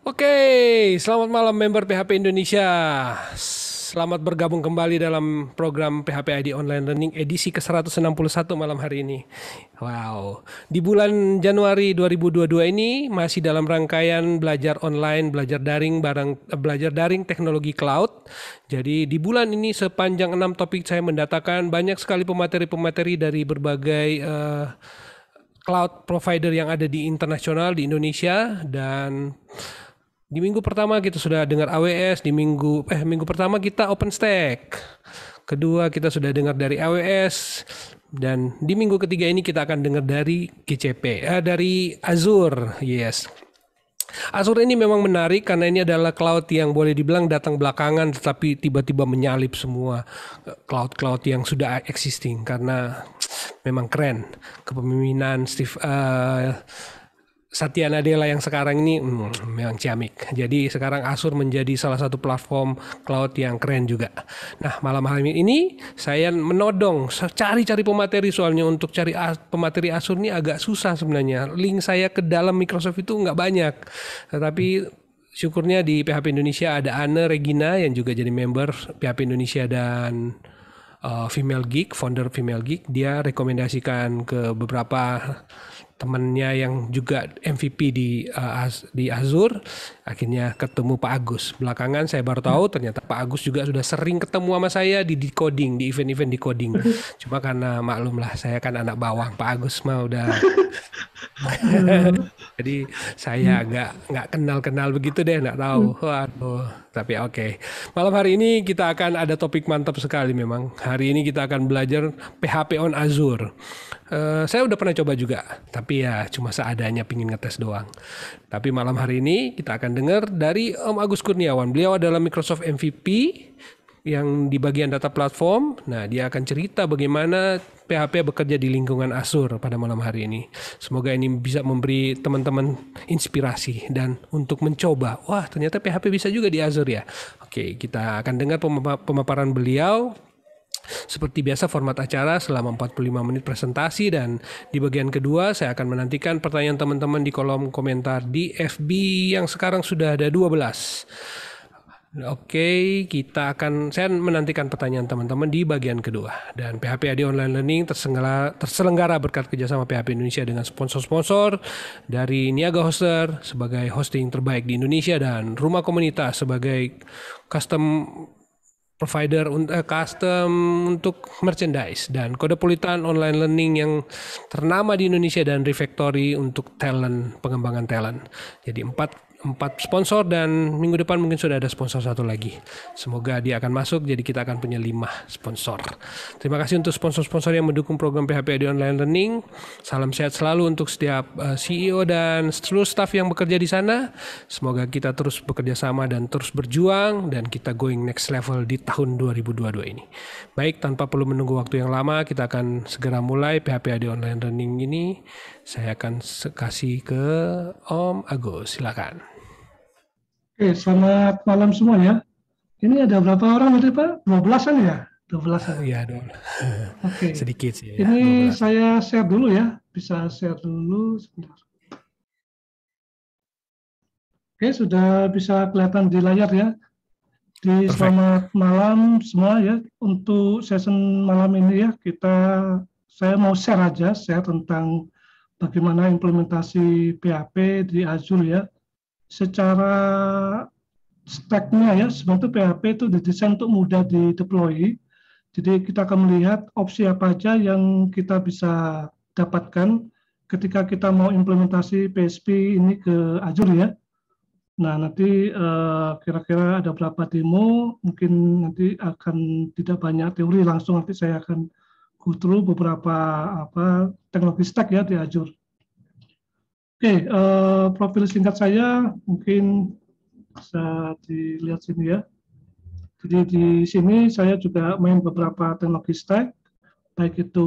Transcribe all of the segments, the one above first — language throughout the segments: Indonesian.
Oke, selamat malam member PHP Indonesia. Selamat bergabung kembali dalam program PHP ID Online Learning edisi ke-161 malam hari ini. Wow, di bulan Januari 2022 ini masih dalam rangkaian belajar online, belajar daring teknologi cloud. Jadi di bulan ini sepanjang 6 topik saya mendatangkan banyak sekali pemateri-pemateri dari berbagai cloud provider yang ada di internasional di Indonesia. Dan di minggu pertama kita sudah dengar AWS, di minggu pertama kita OpenStack. Kedua kita sudah dengar dari AWS, dan di minggu ketiga ini kita akan dengar dari dari Azure. Yes. Azure ini memang menarik karena ini adalah cloud yang boleh dibilang datang belakangan tetapi tiba-tiba menyalip semua cloud-cloud yang sudah existing karena memang keren kepemimpinan Satya Nadella yang sekarang ini memang ciamik. Jadi sekarang Azure menjadi salah satu platform cloud yang keren juga. Nah, malam hari ini saya menodong cari-cari pemateri, soalnya untuk cari pemateri Azure ini agak susah sebenarnya. Link saya ke dalam Microsoft itu nggak banyak. Tetapi syukurnya di PHP Indonesia ada Anne Regina yang juga jadi member PHP Indonesia dan Female Geek, founder Female Geek. Dia rekomendasikan ke beberapa temannya yang juga MVP di Azure. Akhirnya ketemu Pak Agus. Belakangan saya baru tahu ternyata Pak Agus juga sudah sering ketemu sama saya di decoding, di event-event decoding. Cuma karena maklum lah, saya kan anak bawang. Pak Agus mah udah jadi saya nggak kenal begitu deh, nggak tahu. Waduh, tapi oke. Malam hari ini kita akan ada topik mantap sekali memang. Hari ini kita akan belajar PHP on Azure. Saya udah pernah coba juga, tapi ya cuma seadanya, pingin ngetes doang. Tapi malam hari ini kita akan dengar dari Om Agus Kurniawan. Beliau adalah Microsoft MVP yang di bagian data platform. Nah, dia akan cerita bagaimana PHP bekerja di lingkungan Azure pada malam hari ini. Semoga ini bisa memberi teman-teman inspirasi dan untuk mencoba. Wah, ternyata PHP bisa juga di Azure ya. Oke, kita akan dengar pemaparan beliau. Seperti biasa format acara selama 45 menit presentasi, dan di bagian kedua saya akan menantikan pertanyaan teman-teman di kolom komentar di FB yang sekarang sudah ada 12. Oke, saya menantikan pertanyaan teman-teman di bagian kedua. Dan PHP AD Online Learning terselenggara berkat kerjasama PHP Indonesia dengan sponsor-sponsor dari Niaga Hoster sebagai hosting terbaik di Indonesia dan Rumah Komunitas sebagai custom provider custom untuk merchandise, dan Kodepolitan Online Learning yang ternama di Indonesia, dan Refactory untuk pengembangan talent. Jadi empat sponsor, dan minggu depan mungkin sudah ada sponsor satu lagi. Semoga dia akan masuk, jadi kita akan punya 5 sponsor. Terima kasih untuk sponsor-sponsor yang mendukung program PHP AD Online Learning. Salam sehat selalu untuk setiap CEO dan seluruh staff yang bekerja di sana. Semoga kita terus bekerja sama dan terus berjuang, dan kita going next level di tahun 2022 ini. Baik, tanpa perlu menunggu waktu yang lama, kita akan segera mulai PHP AD Online Learning ini. Saya akan kasih ke Om Agus, silakan. Oke, selamat malam semua ya. Ini ada berapa orang tadi Pak? 12-an ya? 12-an. Iya, Oke. Sedikit sih. Ini 12. Saya share dulu ya. Bisa share dulu sebentar. Oke, sudah bisa kelihatan di layar ya. Selamat malam semua ya. Untuk session malam ini ya, saya mau share tentang bagaimana implementasi PHP di Azure ya. Secara stack-nya ya, sebenarnya PHP itu didesain untuk mudah di-deploy. Jadi kita akan melihat opsi apa aja yang kita bisa dapatkan ketika kita mau implementasi PHP ini ke Azure ya. Nah, nanti kira-kira ada berapa demo, mungkin nanti akan tidak banyak teori, langsung nanti saya akan go through beberapa teknologi stack ya di Azure. Oke, profil singkat saya mungkin bisa dilihat sini ya. Jadi di sini saya juga main beberapa teknologi stack, baik itu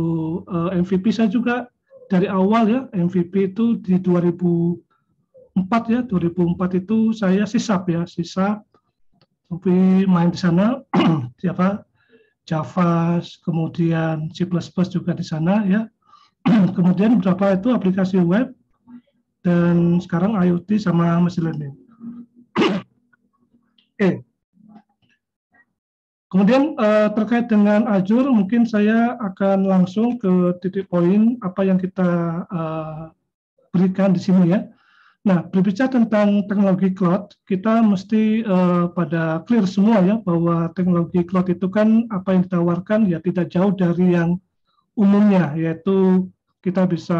MVP saya juga dari awal ya, MVP itu di 2004 ya, 2004 itu saya sisap, tapi main di sana Java, kemudian C++ juga di sana ya. Kemudian beberapa itu aplikasi web, dan sekarang IoT sama machine learning. Oke. Kemudian terkait dengan Azure, mungkin saya akan langsung ke titik poin apa yang kita berikan di sini ya. Nah, berbicara tentang teknologi cloud, kita mesti pada clear semua ya bahwa teknologi cloud itu kan apa yang ditawarkan ya tidak jauh dari yang umumnya, yaitu kita bisa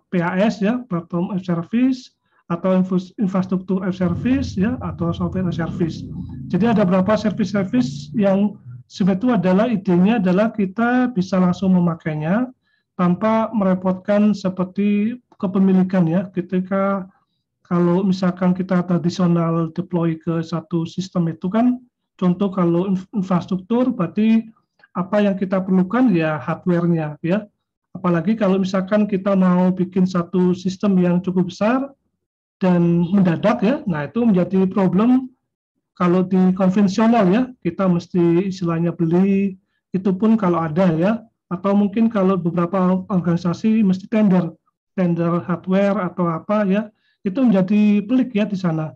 PaaS ya, platform as service, atau infrastruktur as service ya, atau software as service. Jadi ada beberapa service-service yang sebetulnya adalah idenya adalah kita bisa langsung memakainya tanpa merepotkan seperti kepemilikan ya. Ketika kalau misalkan kita tradisional deploy ke satu sistem itu kan, contoh kalau infrastruktur berarti apa yang kita perlukan ya hardware-nya ya. Apalagi kalau misalkan kita mau bikin satu sistem yang cukup besar dan mendadak ya, nah itu menjadi problem kalau di konvensional ya, kita mesti istilahnya beli, itu pun kalau ada ya, atau mungkin kalau beberapa organisasi mesti tender hardware atau apa ya, itu menjadi pelik ya di sana.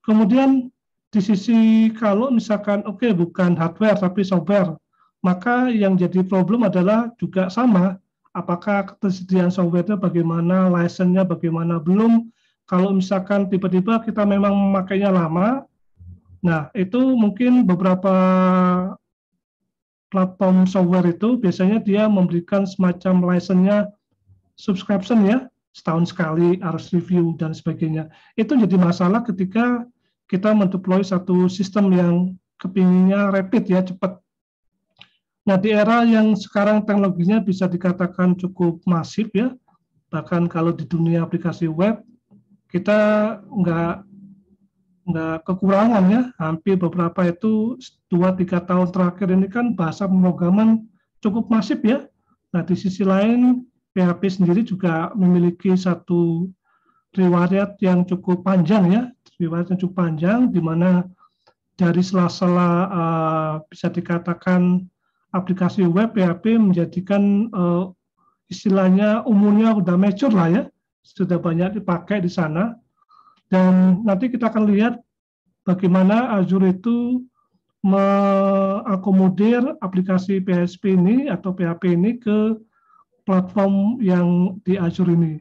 Kemudian di sisi kalau misalkan bukan hardware tapi software, maka yang jadi problem adalah juga sama, apakah ketersediaan software-nya bagaimana, license-nya bagaimana, belum kalau misalkan tiba-tiba kita memang memakainya lama, nah itu mungkin beberapa platform software itu biasanya dia memberikan semacam license-nya subscription ya, setahun sekali harus review dan sebagainya. Itu jadi masalah ketika kita mendeploy satu sistem yang kepinginnya rapid ya, cepat. Nah di era yang sekarang teknologinya bisa dikatakan cukup masif ya, bahkan kalau di dunia aplikasi web kita nggak kekurangan ya, hampir beberapa itu 2-3 tahun terakhir ini kan bahasa pemrograman cukup masif ya. Nah di sisi lain PHP sendiri juga memiliki satu riwayat yang cukup panjang ya, di mana dari sela-sela bisa dikatakan aplikasi web PHP menjadikan istilahnya umumnya udah mature lah ya, sudah banyak dipakai di sana. Dan nanti kita akan lihat bagaimana Azure itu mengakomodir aplikasi PHP ini atau PHP ini ke platform yang di Azure ini.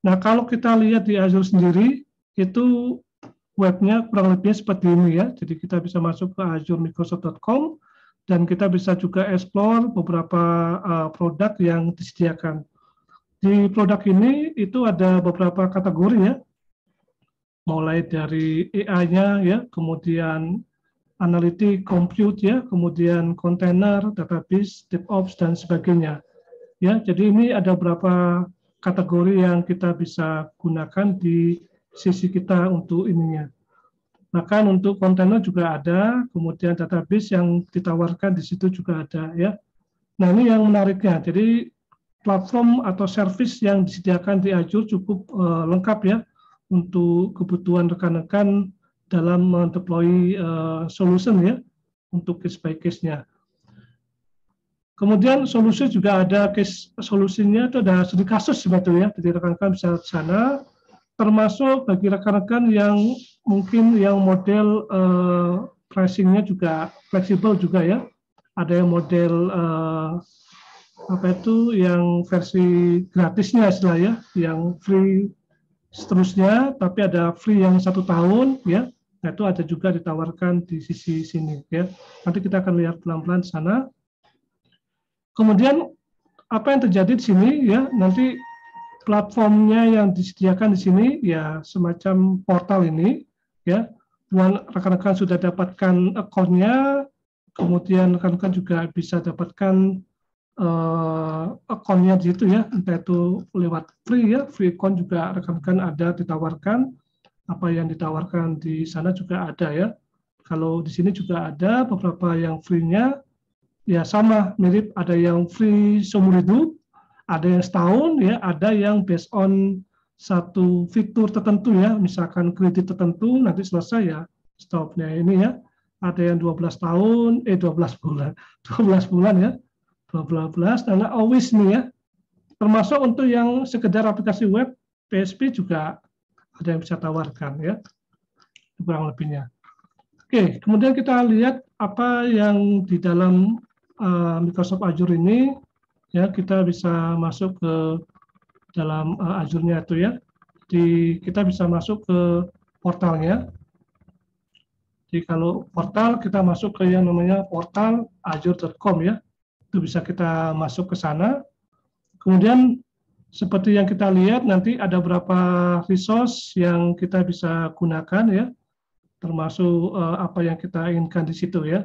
Nah, kalau kita lihat di Azure sendiri, itu webnya kurang lebih seperti ini ya. Jadi kita bisa masuk ke azure-microsoft.com dan kita bisa juga explore beberapa produk yang disediakan. Di produk ini itu ada beberapa kategori ya, mulai dari AI-nya ya, kemudian analitik, compute ya, kemudian kontainer, database, DevOps dan sebagainya. Ya, jadi ini ada beberapa kategori yang kita bisa gunakan di sisi kita untuk ininya. Bahkan untuk kontainer juga ada, kemudian database yang ditawarkan di situ juga ada ya. Nah ini yang menariknya. Jadi platform atau service yang disediakan di Azure cukup lengkap ya untuk kebutuhan rekan-rekan dalam mendeploy solution ya untuk case by case-nya. Kemudian solusi juga ada case solusinya itu ada studi kasus sebetulnya, jadi rekan-rekan bisa ke sana, termasuk bagi rekan-rekan yang mungkin yang model pricing-nya juga fleksibel juga ya, ada yang model yang versi gratisnya istilahnya, yang free seterusnya, tapi ada free yang 1 tahun ya, nah itu ada juga ditawarkan di sisi sini ya. Nanti kita akan lihat pelan-pelan di sana. Kemudian apa yang terjadi di sini ya, nanti platformnya yang disediakan di sini ya semacam portal ini ya, rekan-rekan sudah dapatkan akunnya, kemudian rekan-rekan juga bisa dapatkan akunnya di situ ya, entah itu lewat free ya, free account juga rekan-rekan ada ditawarkan, apa yang ditawarkan di sana juga ada ya. Kalau di sini juga ada beberapa yang free-nya, ya sama, mirip, ada yang free seumur hidup, ada yang setahun, ya, ada yang based on satu fitur tertentu ya, misalkan kredit tertentu, nanti selesai ya stopnya ini ya, ada yang 12 tahun, 12 bulan ya, 12, dan always nih ya, termasuk untuk yang sekedar aplikasi web, PHP juga ada yang bisa tawarkan ya. kurang lebihnya. Oke, kemudian kita lihat apa yang di dalam Microsoft Azure ini, ya kita bisa masuk ke dalam Azure-nya itu ya. Kita bisa masuk ke portalnya. Jadi kalau portal kita masuk ke yang namanya portal azure.com ya. Itu bisa kita masuk ke sana. Kemudian seperti yang kita lihat nanti ada beberapa resource yang kita bisa gunakan ya. Termasuk apa yang kita inginkan di situ ya.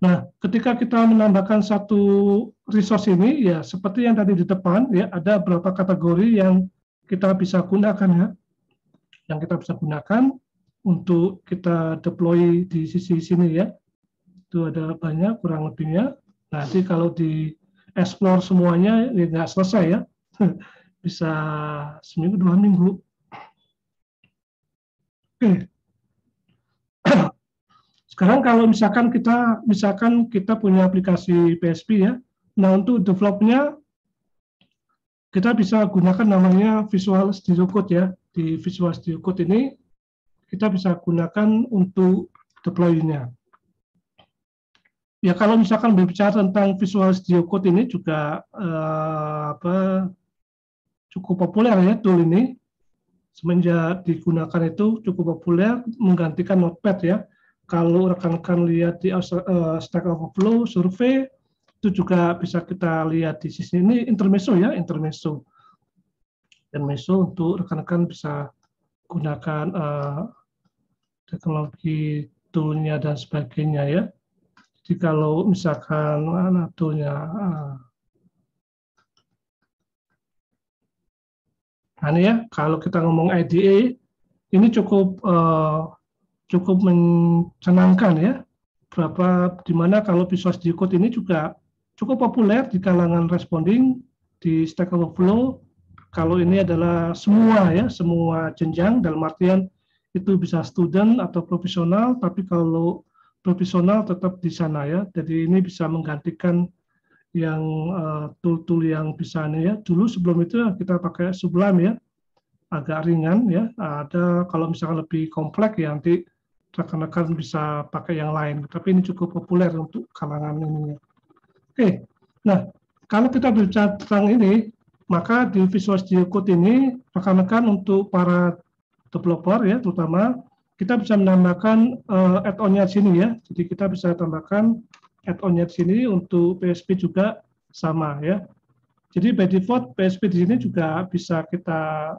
Nah, ketika kita menambahkan satu resource ini ya seperti yang tadi di depan ya ada beberapa kategori yang kita bisa gunakan ya. Yang kita bisa gunakan untuk kita deploy di sisi sini ya. Itu ada banyak kurang lebihnya. Nanti kalau di explore semuanya ya nggak selesai ya. Bisa seminggu 2 minggu. Oke. Sekarang kalau misalkan kita punya aplikasi PHP ya. Nah, untuk developnya kita bisa gunakan namanya Visual Studio Code ya. Di Visual Studio Code ini kita bisa gunakan untuk deploy-nya. Ya kalau misalkan berbicara tentang Visual Studio Code ini juga cukup populer ya tool ini. Semenjak digunakan itu cukup populer menggantikan Notepad ya. Kalau rekan-rekan lihat di Stack Overflow survei itu juga bisa kita lihat di sisi ini intermezzo ya, intermezzo untuk rekan-rekan bisa gunakan teknologi toolnya dan sebagainya ya. Jadi kalau misalkan toolnya nah ini ya, kalau kita ngomong IDE ini cukup menyenangkan ya. Dimana kalau Visual Studio Code ini juga cukup populer di kalangan responding di Stack Overflow. Kalau ini adalah semua jenjang dalam artian itu bisa student atau profesional, tapi kalau profesional tetap di sana ya. Jadi ini bisa menggantikan yang tool-tool yang bisa nih ya. Dulu sebelum itu kita pakai Sublime ya, agak ringan ya. Ada kalau misalkan lebih kompleks ya nanti rekan-rekan bisa pakai yang lain. Tapi ini cukup populer untuk kalangan ini. Oke, nah kalau kita bicara tentang ini, maka di Visual Studio Code ini rekan-rekan untuk para developer ya, terutama kita bisa menambahkan add-on-nya di sini ya. Jadi kita bisa tambahkan add-on-nya di sini untuk PHP juga sama ya. Jadi by default PHP di sini juga bisa kita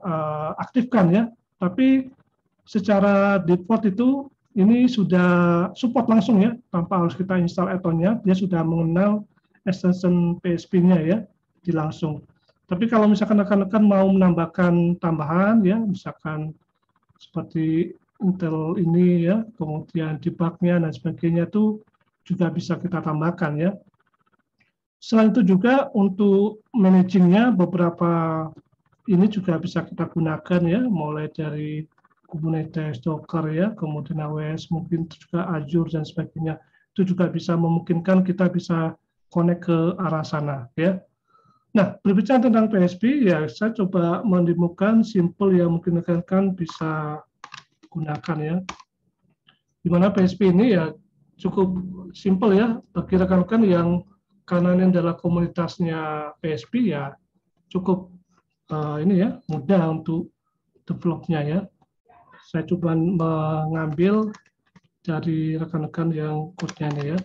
aktifkan ya. Tapi secara default itu ini sudah support langsung ya, tanpa harus kita install add-on-nya, dia sudah mengenal extension PHP-nya ya, di langsung. Tapi kalau misalkan rekan-rekan mau menambahkan tambahan ya, misalkan seperti Intel ini ya, kemudian debug-nya dan sebagainya itu juga bisa kita tambahkan ya. Selain itu juga untuk managing-nya beberapa ini juga bisa kita gunakan ya, mulai dari Kubernetes, Docker ya, kemudian AWS, mungkin juga Azure dan sebagainya. Itu juga bisa memungkinkan kita bisa connect ke arah sana ya. Nah, berbicara tentang PHP ya, saya coba mendemokan simple yang mungkin rekan-rekan bisa gunakan ya. Dimana PHP ini ya cukup simple ya bagi rekan-rekan yang karena ini adalah komunitasnya PHP ya cukup ini ya mudah untuk developnya ya. Saya coba mengambil dari rekan-rekan yang code-nya ini ya.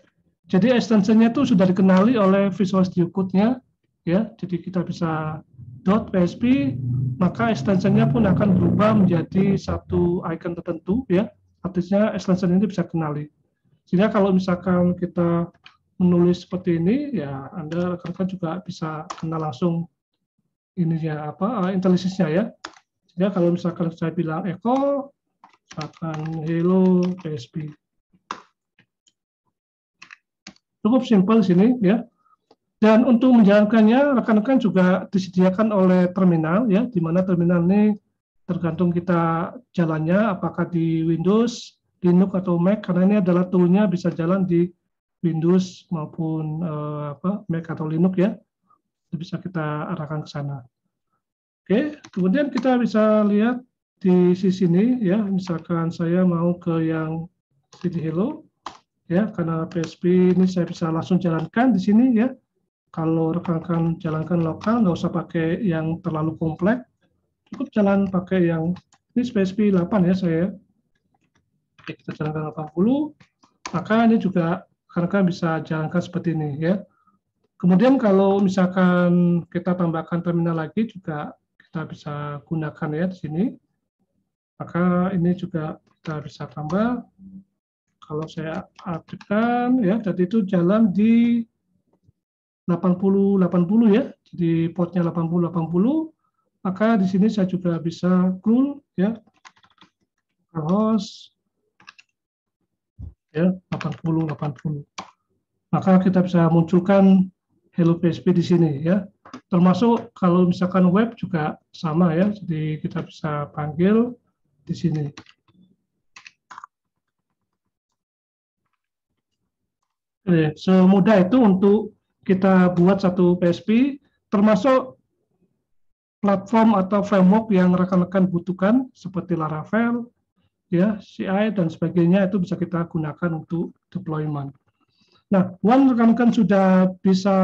Jadi extension-nya itu sudah dikenali oleh Visual Studio Code-nya ya. Jadi kita bisa .php maka extension-nya pun akan berubah menjadi satu icon tertentu ya. Artinya extension ini bisa kenali. Sehingga kalau misalkan kita menulis seperti ini ya Anda rekan-rekan juga bisa kenal langsung ininya apa IntelliSense-nya ya. Sehingga kalau misalkan saya bilang echo misalkan hello PHP. Cukup simpel sini ya. Dan untuk menjalankannya rekan-rekan juga disediakan oleh terminal ya, di mana terminal ini tergantung kita jalannya apakah di Windows, Linux atau Mac karena ini adalah toolnya bisa jalan di Windows maupun Mac atau Linux ya. Bisa kita arahkan ke sana. Oke, kemudian kita bisa lihat di sini ya, misalkan saya mau ke yang CD Hello ya, karena PHP ini saya bisa langsung jalankan di sini ya. Kalau rekan-rekan jalankan lokal, nggak usah pakai yang terlalu kompleks, cukup jalan pakai yang ini PHP 8 ya saya. Oke, kita jalankan 80, maka ini juga rekan-rekan bisa jalankan seperti ini ya. Kemudian kalau misalkan kita tambahkan terminal lagi juga kita bisa gunakan ya di sini. Maka ini juga kita bisa tambah. Kalau saya aktifkan ya, tadi itu jalan di 80-80 ya, jadi portnya 80-80. Maka di sini saya juga bisa clone ya, host ya 80-80. Maka kita bisa munculkan Hello PHP di sini ya. Termasuk kalau misalkan web juga sama ya, jadi kita bisa panggil di sini. Semudah itu untuk kita buat satu PHP, termasuk platform atau framework yang rekan-rekan butuhkan seperti Laravel, ya, CI dan sebagainya itu bisa kita gunakan untuk deployment. Nah, once rekan-rekan sudah bisa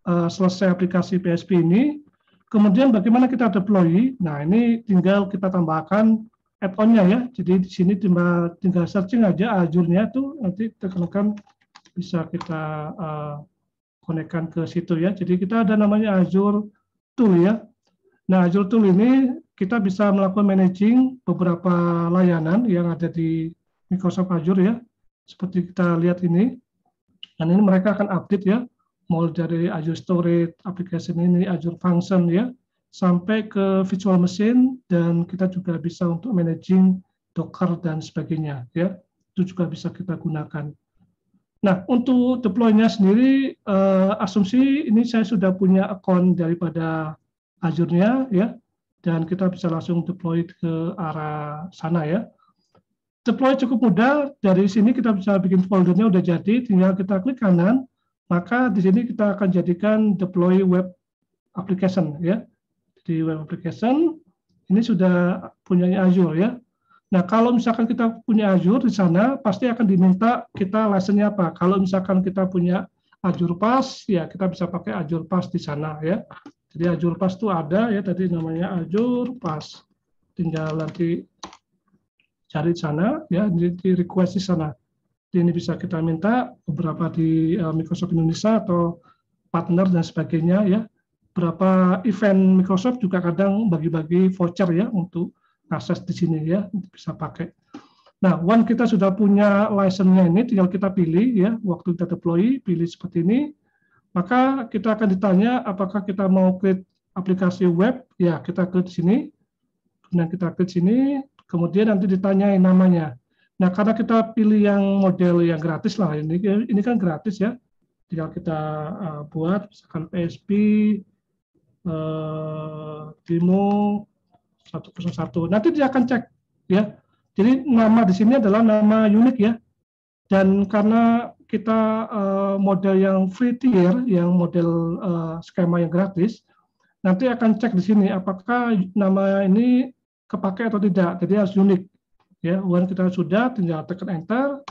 selesai aplikasi PHP ini, kemudian bagaimana kita deploy? Nah, ini tinggal kita tambahkan add-on-nya ya. Jadi di sini tinggal searching aja Azure-nya itu nanti rekan-rekan bisa kita konekkan ke situ ya. Jadi kita ada namanya Azure Tool ya. Nah, Azure Tool ini kita bisa melakukan managing beberapa layanan yang ada di Microsoft Azure ya. Seperti kita lihat ini. Dan ini mereka akan update ya, mulai dari Azure Storage, application ini, Azure Function ya, sampai ke virtual machine, dan kita juga bisa untuk managing Docker dan sebagainya ya. Itu juga bisa kita gunakan. Nah, untuk deploy-nya sendiri, asumsi ini saya sudah punya account daripada Azure-nya ya, dan kita bisa langsung deploy ke arah sana ya. Deploy cukup mudah, dari sini kita bisa bikin foldernya udah jadi, tinggal kita klik kanan, maka di sini kita akan jadikan deploy web application ya. Di web application ini sudah punyanya Azure ya. Nah, kalau misalkan kita punya Azure di sana, pasti akan diminta kita license-nya apa. Kalau misalkan kita punya Azure Pass, ya kita bisa pakai Azure Pass di sana ya. Jadi Azure Pass itu ada ya, tadi namanya Azure Pass. Tinggal nanti cari di sana ya, di request di sana. Jadi ini bisa kita minta beberapa di Microsoft Indonesia atau partner dan sebagainya ya. Berapa event Microsoft juga kadang bagi-bagi voucher ya untuk akses di sini ya, bisa pakai. Nah, once kita sudah punya license-nya ini, tinggal kita pilih ya, waktu kita deploy, pilih seperti ini, maka kita akan ditanya apakah kita mau create aplikasi web, ya kita klik di sini, kemudian kita klik sini, kemudian nanti ditanyain namanya. Nah, karena kita pilih yang model yang gratis lah, ini kan gratis ya, tinggal kita buat, misalkan PHP, demo 101. Nanti dia akan cek ya. Jadi nama di sini adalah nama unik ya. Dan karena kita model yang free tier, yang model skema yang gratis, nanti akan cek di sini apakah nama ini kepakai atau tidak. Jadi harus unik. Ya, once kita sudah tinggal tekan enter,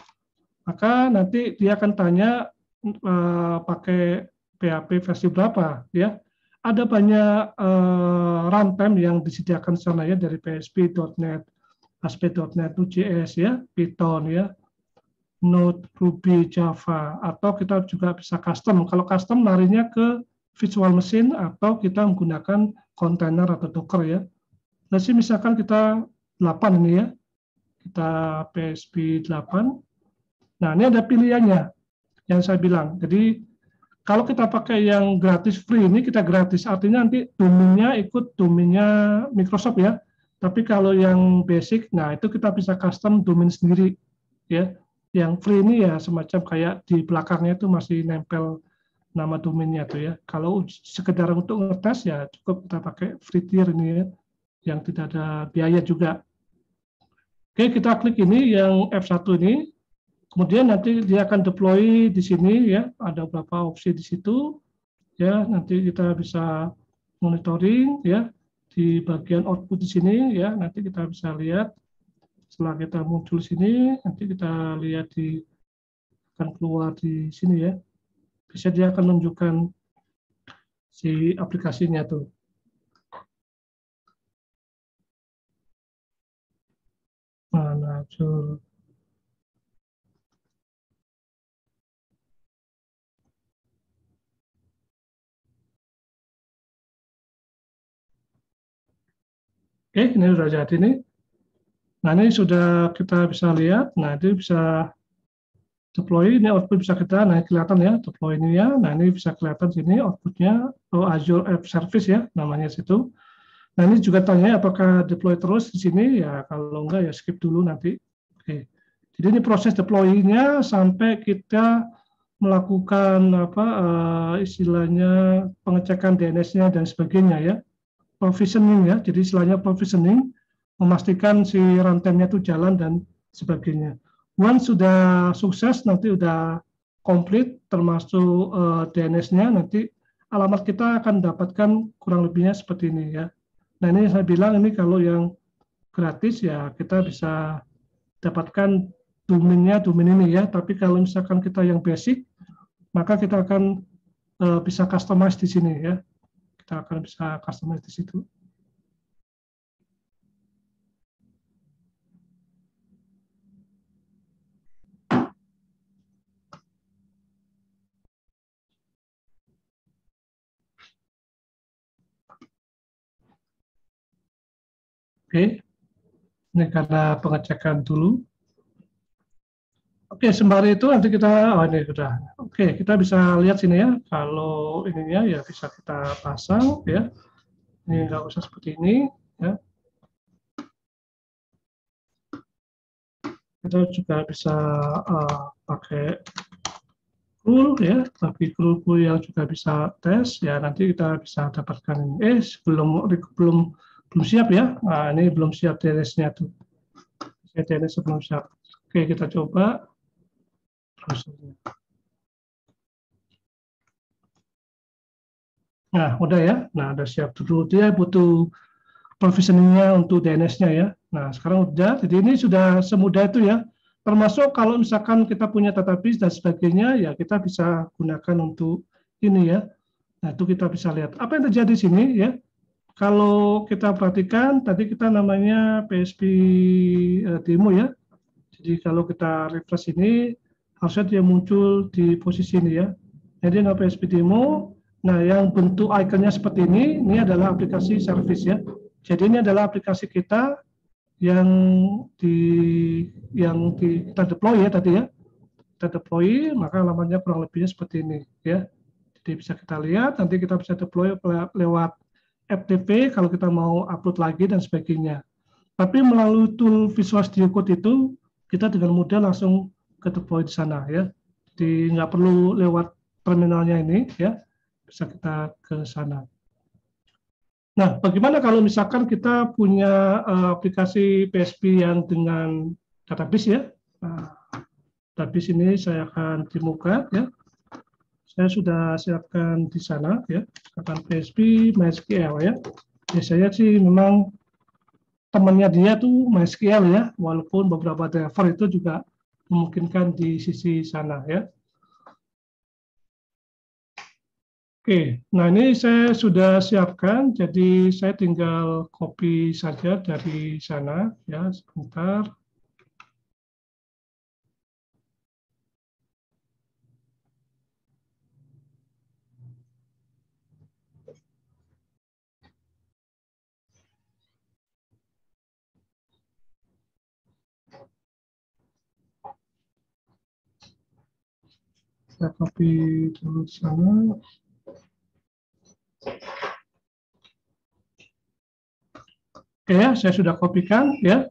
maka nanti dia akan tanya pakai PHP versi berapa ya. Ada banyak runtime yang disediakan sana ya, dari PHP.NET, ASP.NET, Node.js ya, Python ya, Node, Ruby, Java, atau kita juga bisa custom. Kalau custom larinya ke virtual machine atau kita menggunakan container atau Docker ya. Nah, misalkan kita 8 ini ya, kita PHP 8. Nah, ini ada pilihannya yang saya bilang. Jadi kalau kita pakai yang gratis free ini, kita gratis, artinya nanti domainnya ikut domainnya Microsoft ya. Tapi kalau yang basic, nah itu kita bisa custom domain sendiri ya. Yang free ini ya semacam kayak di belakangnya itu masih nempel nama domainnya tuh ya. Kalau sekedar untuk ngetes ya cukup kita pakai free tier ini ya, yang tidak ada biaya juga. Oke, kita klik ini yang F1 ini. Kemudian nanti dia akan deploy di sini ya, ada beberapa opsi di situ ya, nanti kita bisa monitoring ya. di bagian output di sini ya, nanti kita bisa lihat setelah kita muncul sini, nanti kita lihat di akan keluar di sini ya. Bisa dia akan menunjukkan si aplikasinya tuh. Mana tuh? Oke, ini sudah jadi nih. Nah, ini sudah kita bisa lihat. Nah, itu bisa deploy, ini output bisa kita, nah kelihatan ya, deploy ini ya. Nah, ini bisa kelihatan sini outputnya, Azure App Service ya, namanya situ. Nah, ini juga tanya apakah deploy terus di sini, ya kalau enggak ya skip dulu nanti. Oke. Jadi ini proses deploy-nya sampai kita melakukan apa istilahnya pengecekan DNS-nya dan sebagainya ya. Provisioning ya, jadi istilahnya provisioning, memastikan si runtime-nya itu jalan dan sebagainya. Once sudah sukses, nanti sudah komplit, termasuk DNS-nya, nanti alamat kita akan dapatkan kurang lebihnya seperti ini ya. Nah ini saya bilang ini kalau yang gratis ya kita bisa dapatkan domainnya, domain ini ya, tapi kalau misalkan kita yang basic, maka kita akan bisa customize di sini ya. Kita akan bisa customize di situ. Oke, ini karena pengecekan dulu. Oke, sembari itu nanti kita, oh ini sudah. Oke, kita bisa lihat sini ya, kalau ininya ya bisa kita pasang ya. Ini nggak usah seperti ini ya. Kita juga bisa pakai CRUL ya, tapi CRUL yang juga bisa tes ya, nanti kita bisa dapatkan ini. Belum siap ya. Nah, ini belum siap DNS-nya tuh. DNS belum siap. Oke, kita coba. Nah, udah ya. Nah, udah siap dulu. Dia butuh provisioning-nya untuk DNS-nya ya. Nah, sekarang udah. Jadi ini sudah semudah itu ya. Termasuk kalau misalkan kita punya database dan sebagainya, ya kita bisa gunakan untuk ini ya. Nah, itu kita bisa lihat. Apa yang terjadi di sini ya. Kalau kita perhatikan, tadi kita namanya PHP demo ya. Jadi kalau kita refresh ini, harusnya dia muncul di posisi ini ya. Jadi nama PHP demo. Nah, yang bentuk ikonnya seperti ini adalah aplikasi service ya. Jadi ini adalah aplikasi kita yang kita deploy ya tadi ya. Kita deploy, maka alamatnya kurang lebihnya seperti ini ya. Jadi bisa kita lihat, nanti kita bisa deploy lewat FTP kalau kita mau upload lagi dan sebagainya. Tapi melalui tool Visual Studio Code itu, kita dengan mudah langsung ke deploy di sana ya. Jadi nggak perlu lewat terminalnya ini ya. Bisa kita ke sana. Nah, bagaimana kalau misalkan kita punya aplikasi PHP yang dengan database ya? Nah, database ini saya akan dibuka ya. Saya sudah siapkan di sana ya, akan PHP MySQL ya. Biasanya sih memang temannya dia tuh MySQL ya, walaupun beberapa driver itu juga memungkinkan di sisi sana ya. Oke, nah ini saya sudah siapkan, jadi saya tinggal copy saja dari sana, ya sebentar. Saya copy dulu sana. Oke ya, saya sudah kopikan ya.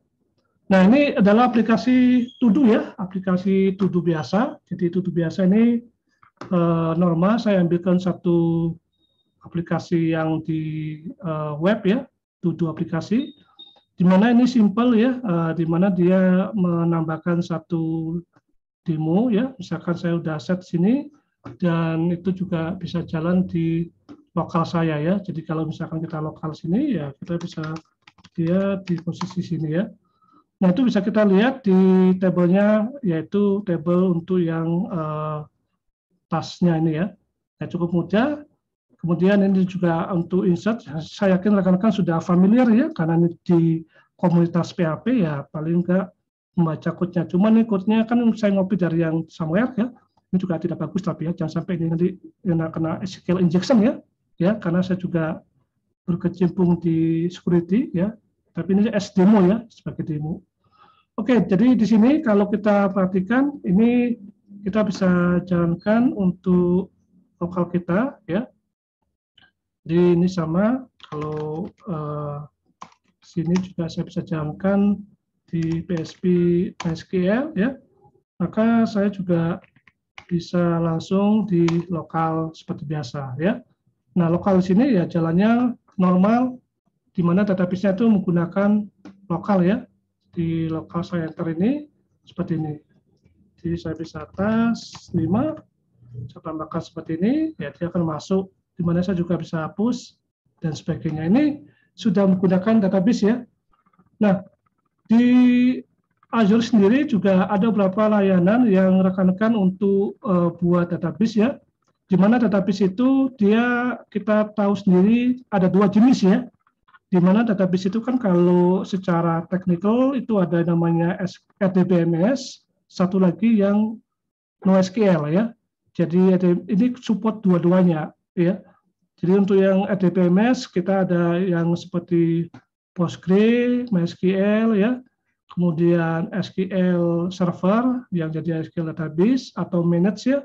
Nah ini adalah aplikasi To-Do ya, aplikasi To-Do biasa. Jadi To-Do biasa ini normal saya ambilkan satu aplikasi yang di web ya, To-Do aplikasi. Di mana ini simple ya, di mana dia menambahkan satu demo ya. Misalkan saya udah set sini dan itu juga bisa jalan di lokal saya ya. Jadi kalau misalkan kita lokal sini ya kita bisa dia di posisi sini ya. Nah itu bisa kita lihat di tabelnya yaitu tabel untuk yang tasnya ini ya. Nah, cukup mudah. Kemudian ini juga untuk insert, saya yakin rekan-rekan sudah familiar ya, karena ini di komunitas PHP ya paling enggak membaca code-nya. Cuman ini code-nya kan saya ngopi dari yang somewhere ya, ini juga tidak bagus tapi ya, jangan sampai ini nanti kena SQL injection ya, karena saya juga berkecimpung di security ya, tapi ini as demo ya, sebagai demo. Oke, jadi di sini kalau kita perhatikan, ini kita bisa jalankan untuk lokal kita ya. Jadi ini sama kalau sini juga saya bisa jalankan di PHP MySQL ya. Maka saya juga bisa langsung di lokal seperti biasa ya. Nah, lokal di sini ya jalannya normal di mana database-nya itu menggunakan lokal ya. Di lokal saya enter ini seperti ini. Jadi saya bisa tas 5, saya tambahkan seperti ini, ya dia akan masuk, di mana saya juga bisa hapus, dan sebagainya. Ini sudah menggunakan database ya. Nah, di Azure sendiri juga ada beberapa layanan yang rekan-rekan untuk buat database ya, di mana database itu kita tahu sendiri ada 2 jenis ya, di mana database itu kan kalau secara teknikal itu ada namanya RDBMS, satu lagi yang NoSQL ya. Jadi ini support dua-duanya ya. Jadi untuk yang RDBMS kita ada yang seperti Postgre, MySQL ya, kemudian SQL Server yang jadi SQL database atau manage ya,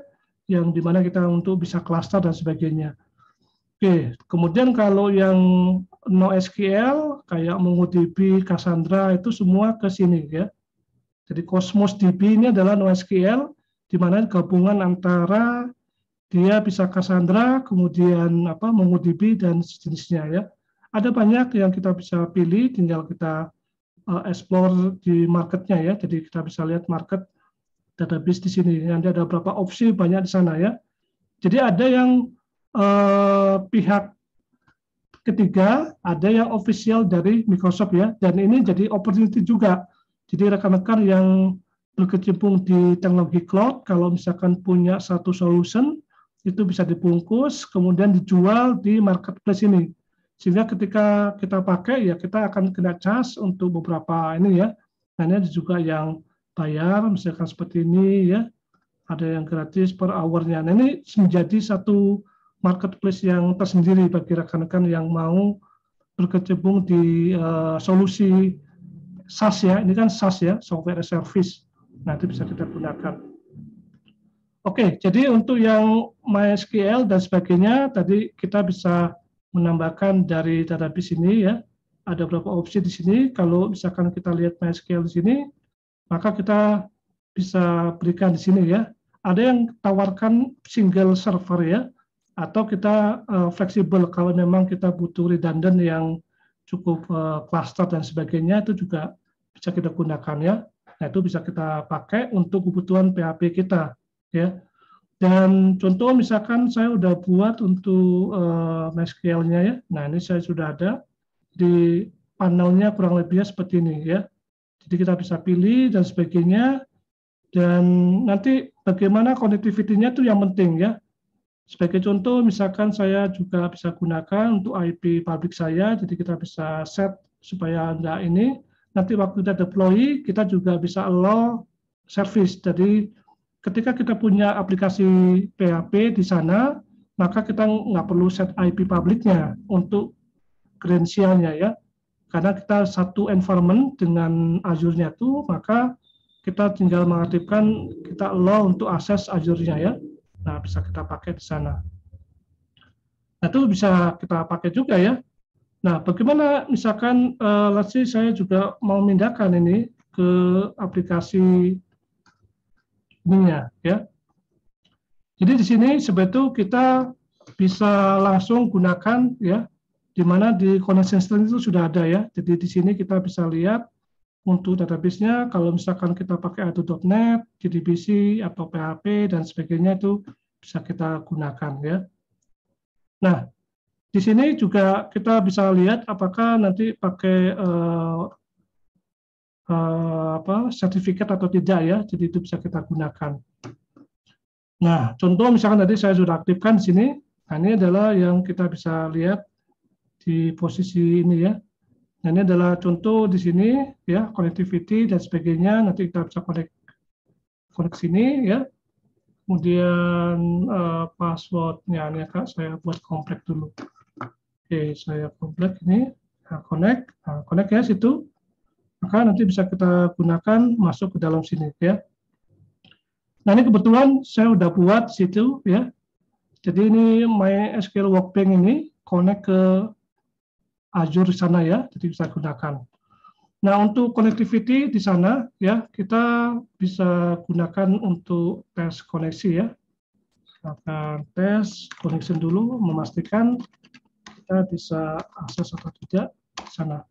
yang dimana kita untuk bisa cluster dan sebagainya. Oke, kemudian kalau yang NoSQL kayak MongoDB, Cassandra itu semua ke sini ya. Jadi Cosmos DB ini adalah NoSQL, di mana gabungan antara dia bisa Cassandra, kemudian MongoDB dan sejenisnya ya. Ada banyak yang kita bisa pilih, tinggal kita explore di marketnya ya. Jadi kita bisa lihat market database di sini. Nanti ada beberapa opsi banyak di sana ya. Jadi ada yang pihak ketiga, ada yang official dari Microsoft ya. Dan ini jadi opportunity juga. Jadi rekan-rekan yang berkecimpung di teknologi cloud, kalau misalkan punya satu solution, itu bisa dibungkus, kemudian dijual di marketplace ini. Sehingga ketika kita pakai, ya kita akan kena charge untuk beberapa ini ya. Nah, ini ada juga yang bayar, misalkan seperti ini ya. Ada yang gratis per hour-nya. Nah, ini menjadi satu marketplace yang tersendiri bagi rekan-rekan yang mau berkecimpung di solusi SaaS ya, ini kan SaaS ya, software as service. Nah, itu bisa kita gunakan. Oke, jadi untuk yang MySQL dan sebagainya, tadi kita bisa menambahkan dari database ini ya. Ada beberapa opsi di sini. Kalau misalkan kita lihat MySQL di sini, maka kita bisa berikan di sini ya. Ada yang tawarkan single server ya, atau kita fleksibel kalau memang kita butuh redundant yang cukup cluster dan sebagainya, itu juga bisa kita gunakan ya. Nah, itu bisa kita pakai untuk kebutuhan PHP kita ya. Dan contoh misalkan saya udah buat untuk MySQL-nya ya. Nah, ini saya sudah ada di panelnya kurang lebihnya seperti ini ya. Jadi kita bisa pilih dan sebagainya. Dan nanti bagaimana connectivity-nya itu yang penting ya. Sebagai contoh, misalkan saya juga bisa gunakan untuk IP public saya, jadi kita bisa set supaya enggak ini, nanti waktu kita deploy, kita juga bisa allow service. Jadi ketika kita punya aplikasi PHP di sana, maka kita nggak perlu set IP public-nya untuk kredensialnya ya. Karena kita satu environment dengan Azure-nya itu, maka kita tinggal mengaktifkan, kita allow untuk akses Azure-nya ya. Nah, bisa kita pakai di sana. Nah, itu bisa kita pakai juga ya. Nah, bagaimana misalkan, let's say saya juga mau memindahkan ini ke aplikasi ininya ya. Jadi di sini sebetulnya kita bisa langsung gunakan ya, di mana di connection string itu sudah ada ya. Jadi di sini kita bisa lihat untuk database-nya, kalau misalkan kita pakai ADO.NET, JDBC, atau PHP, dan sebagainya itu bisa kita gunakan ya. Nah, Di sini juga kita bisa lihat apakah nanti pakai sertifikat atau tidak ya, jadi itu bisa kita gunakan. Nah, contoh misalkan tadi saya sudah aktifkan di sini, nah ini adalah yang kita bisa lihat di posisi ini ya. Nah, ini adalah contoh di sini ya, connectivity dan sebagainya, nanti kita bisa connect sini ya. Kemudian passwordnya ini Kak, saya buat komplek dulu. Oke, saya komplek ini, nah, connect ya situ. Maka nanti bisa kita gunakan masuk ke dalam sini ya. Nah ini kebetulan saya udah buat situ ya. Jadi ini MySQL Workbench ini connect ke Azure di sana ya, jadi bisa gunakan. Nah untuk connectivity di sana ya kita bisa gunakan untuk tes koneksi ya. Akan tes connection dulu, memastikan kita bisa akses atau tidak di sana.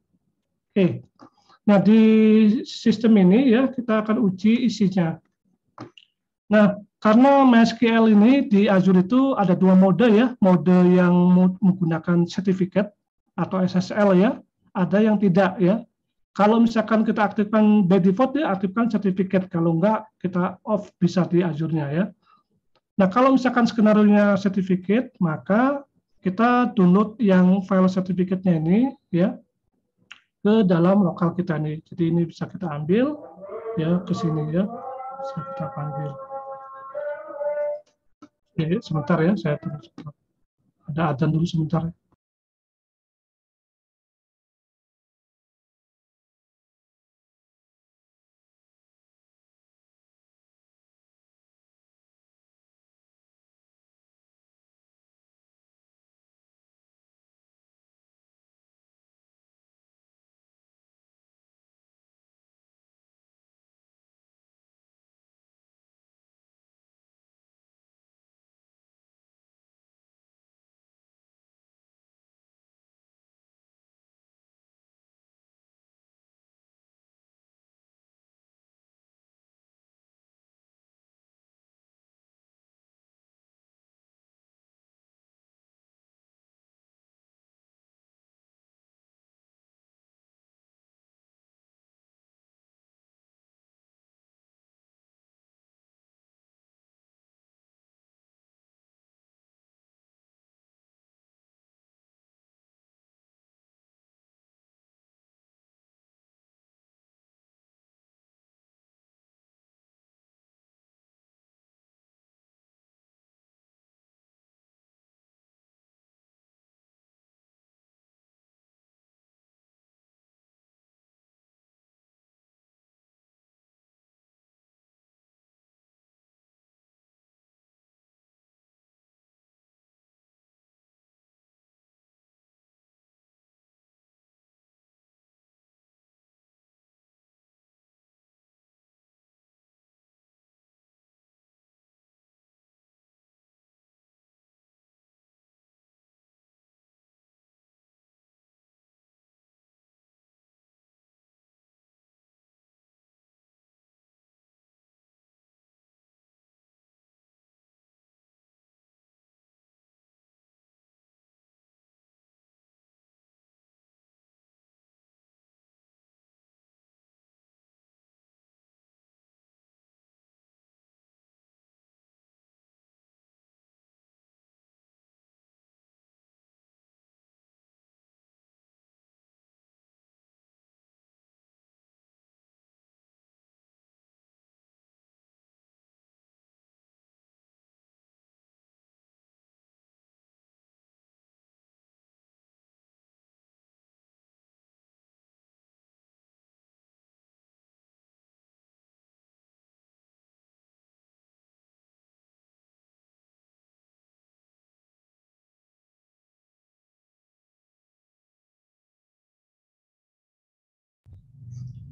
Oke. Nah, di sistem ini ya kita akan uji isinya. Nah, karena MySQL ini di Azure itu ada dua mode ya, mode yang menggunakan sertifikat atau SSL ya, ada yang tidak ya. Kalau misalkan kita aktifkan by default ya, aktifkan sertifikat, kalau enggak kita off bisa di Azure-nya ya. Nah, kalau misalkan skenario-nya sertifikat, maka kita download yang file sertifikatnya ini ya ke dalam lokal kita nih. Jadi ini bisa kita ambil ya ke sini ya. Bisa kita panggil. Oke, sebentar ya, saya tunggu sebentar. Ada adzan dulu sebentar.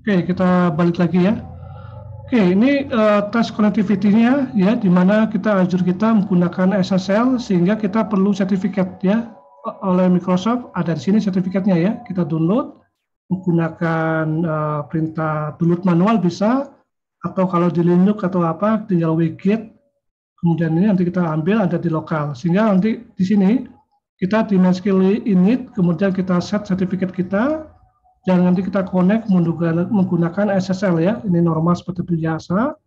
Oke, kita balik lagi ya. Oke, ini tes connectivity-nya ya, di mana kita Azure kita menggunakan SSL sehingga kita perlu sertifikat ya oleh Microsoft. Ada di sini sertifikatnya ya. Kita download menggunakan perintah download manual bisa, atau kalau di Linux atau apa tinggal wget. Kemudian ini nanti kita ambil ada di lokal. Sehingga nanti di sini kita di MySQL init, kemudian kita set sertifikat kita, dan nanti kita connect menggunakan SSL ya. Ini normal seperti biasa.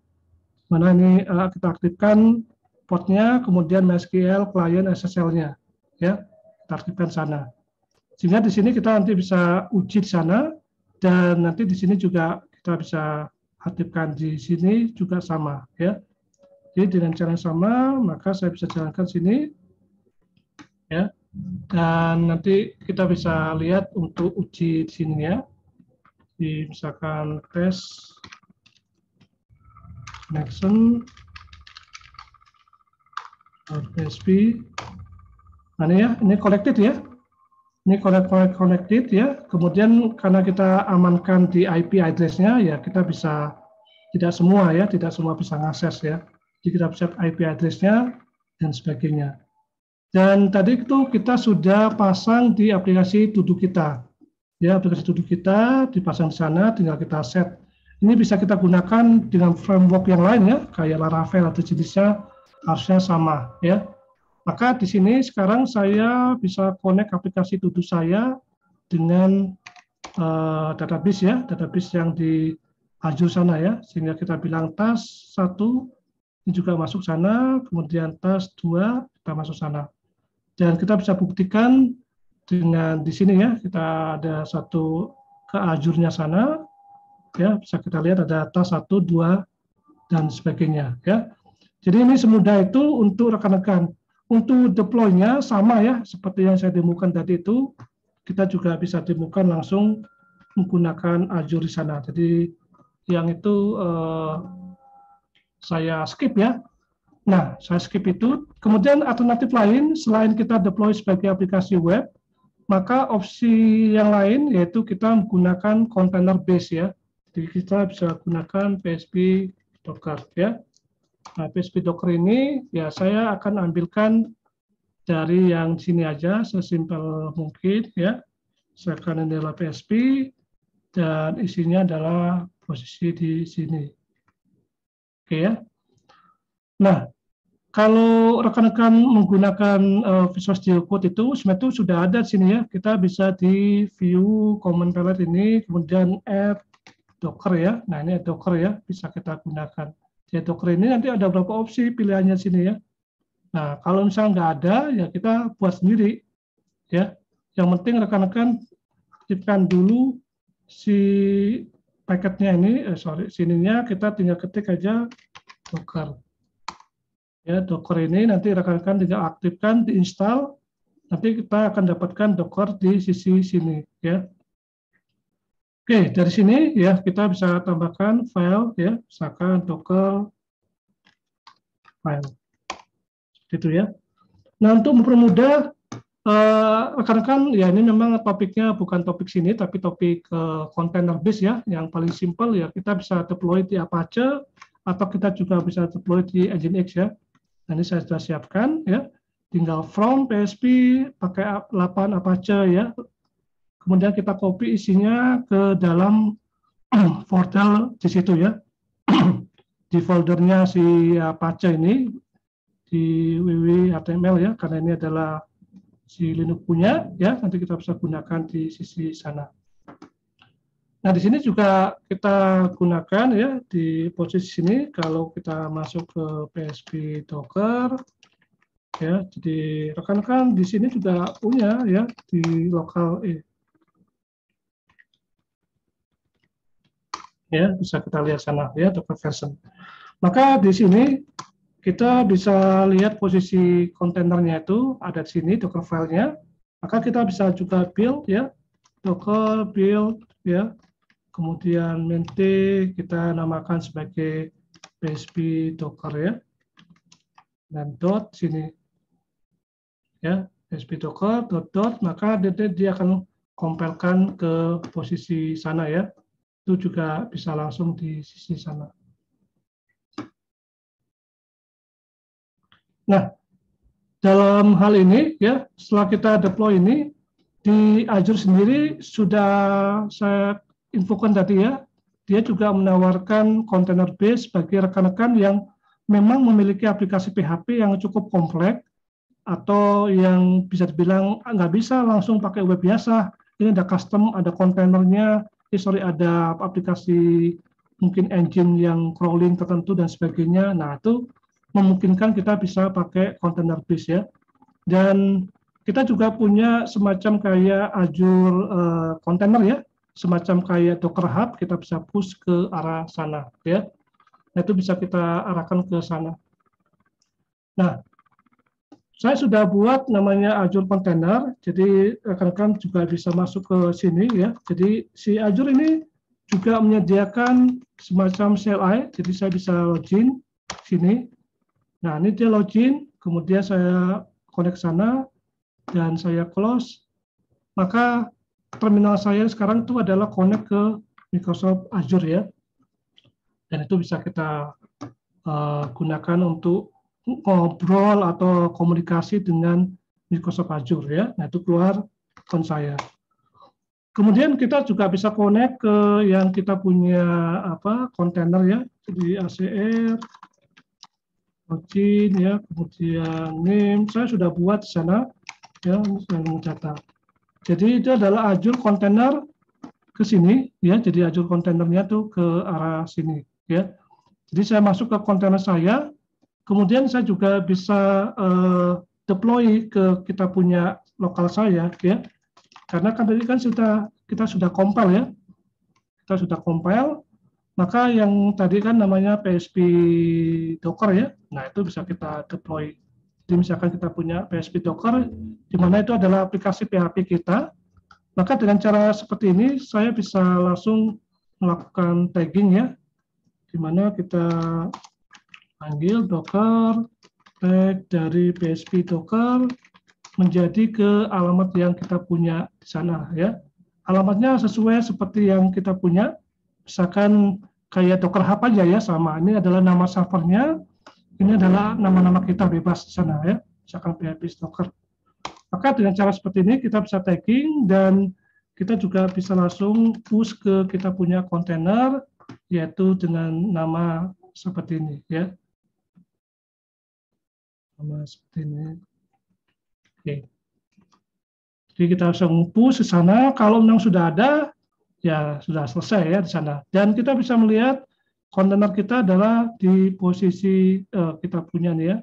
Mana ini kita aktifkan portnya, kemudian MySQL client SSL-nya ya, kita aktifkan sana. Sehingga di sini kita nanti bisa uji di sana, dan nanti di sini juga kita bisa aktifkan di sini juga sama ya. Jadi dengan cara yang sama, maka saya bisa jalankan sini ya. Dan nanti kita bisa lihat untuk uji di sini ya. Di misalkan tes connection PHP. Nah ini ya, ini connected ya. Ini connected ya. Kemudian karena kita amankan di IP address-nya ya, kita bisa tidak semua bisa mengakses ya. Jadi kita bisa IP address-nya dan sebagainya. Dan tadi itu kita sudah pasang di aplikasi To-Do kita. Ya, aplikasi To-Do kita dipasang di sana, tinggal kita set. Ini bisa kita gunakan dengan framework yang lain ya, kayak Laravel atau jenisnya harusnya sama ya. Maka di sini sekarang saya bisa connect aplikasi To-Do saya dengan database ya, database yang di Azure sana ya, sehingga kita bilang task 1 ini juga masuk sana, kemudian task 2 kita masuk sana. Dan kita bisa buktikan dengan di sini ya, kita ada satu ke Azure-nya sana, ya bisa kita lihat ada task 1, 2, dan sebagainya ya. Jadi ini semudah itu untuk rekan-rekan. Untuk deploy-nya sama ya, seperti yang saya demokan tadi itu, kita juga bisa demokan langsung menggunakan Azure di sana. Jadi yang itu saya skip ya. Nah, saya skip itu. Kemudian alternatif lain, selain kita deploy sebagai aplikasi web, maka opsi yang lain yaitu kita menggunakan container base ya. Jadi kita bisa gunakan PHP Docker ya. Nah, PHP Docker ini ya saya akan ambilkan dari yang sini aja, sesimpel mungkin ya. Saya akan ini adalah PHP dan isinya adalah posisi di sini. Oke ya. Nah, kalau rekan-rekan menggunakan Visual Studio Code itu sebenarnya itu sudah ada di sini ya. Kita bisa di view command palette ini, kemudian add Docker ya. Nah, ini Docker ya, bisa kita gunakan. Di Docker ini nanti ada beberapa opsi pilihannya sini ya. Nah, kalau misalnya nggak ada, ya kita buat sendiri ya. Yang penting rekan-rekan aktifkan dulu si paketnya ini, sininya kita tinggal ketik aja Docker. Ya, Docker ini nanti rekan-rekan tinggal aktifkan, diinstal, nanti kita akan dapatkan Docker di sisi sini ya. Oke, dari sini ya kita bisa tambahkan file ya, misalkan Docker file. Seperti itu ya. Nah, untuk mempermudah rekan-rekan ya, ini memang topiknya bukan topik sini tapi topik container base ya, yang paling simpel ya kita bisa deploy di Apache atau kita juga bisa deploy di Nginx ya. Nah, ini saya sudah siapkan ya. Tinggal from PHP pakai 8 Apache ya. Kemudian kita copy isinya ke dalam folder di situ ya. Di foldernya si Apache ini di www.html ya, karena ini adalah si Linux punya ya. Nanti kita bisa gunakan di sisi sana. Nah, di sini juga kita gunakan ya, di posisi sini kalau kita masuk ke PHP Docker ya. Jadi rekan-rekan di sini juga punya ya di lokal ya, bisa kita lihat sana ya, Docker version. Maka di sini kita bisa lihat posisi kontainernya itu ada di sini Docker filenya. Maka kita bisa juga build ya, Docker build ya. Kemudian maintain kita namakan sebagai PHP Docker ya, dan dot sini ya, PHP Docker dot, maka dia akan compile-kan ke posisi sana ya. Itu juga bisa langsung di sisi sana. Nah, dalam hal ini ya, setelah kita deploy ini di Azure sendiri sudah saya infokan tadi ya, dia juga menawarkan container base bagi rekan-rekan yang memang memiliki aplikasi PHP yang cukup kompleks atau yang bisa dibilang nggak bisa langsung pakai web biasa. Ini ada custom, ada kontainernya, ada aplikasi mungkin engine yang crawling tertentu dan sebagainya. Nah, itu memungkinkan kita bisa pakai container base ya. Dan kita juga punya semacam kayak Azure container ya, semacam kayak Docker Hub, kita bisa push ke arah sana ya. Nah, itu bisa kita arahkan ke sana. Nah, saya sudah buat namanya Azure Container, jadi rekan-rekan juga bisa masuk ke sini ya. Jadi si Azure ini juga menyediakan semacam CLI, jadi saya bisa login sini. Nah, ini dia login, kemudian saya connect sana, dan saya close, maka terminal saya sekarang itu adalah connect ke Microsoft Azure ya. Dan itu bisa kita gunakan untuk ngobrol atau komunikasi dengan Microsoft Azure ya. Nah, itu keluar akun saya. Kemudian kita juga bisa connect ke yang kita punya kontainer ya, jadi ACR, login ya, kemudian name saya sudah buat di sana ya, saya mencatat. Jadi itu adalah Azure Container ke sini ya, jadi Azure kontainernya tuh ke arah sini ya. Jadi saya masuk ke kontainer saya, kemudian saya juga bisa deploy ke kita punya lokal saya ya. Karena kan tadi kan kita sudah compile ya. Kita sudah compile, maka yang tadi kan namanya PHP Docker ya. Nah, itu bisa kita deploy. Jadi misalkan kita punya PHP Docker, di mana itu adalah aplikasi PHP kita, maka dengan cara seperti ini saya bisa langsung melakukan tagging ya, di mana kita panggil Docker, tag dari PHP Docker menjadi ke alamat yang kita punya di sana ya. Alamatnya sesuai seperti yang kita punya, misalkan kayak Docker Hub aja ya, sama. Ini adalah nama servernya, ini adalah nama-nama kita bebas di sana ya, misalkan PHP Docker. Maka dengan cara seperti ini kita bisa tagging dan kita juga bisa langsung push ke kita punya kontainer, yaitu dengan nama seperti ini ya. Nama seperti ini. Oke. Jadi kita langsung push ke sana, kalau memang sudah ada, ya sudah selesai ya di sana. Dan kita bisa melihat kontainer kita adalah di posisi kita punya nih ya.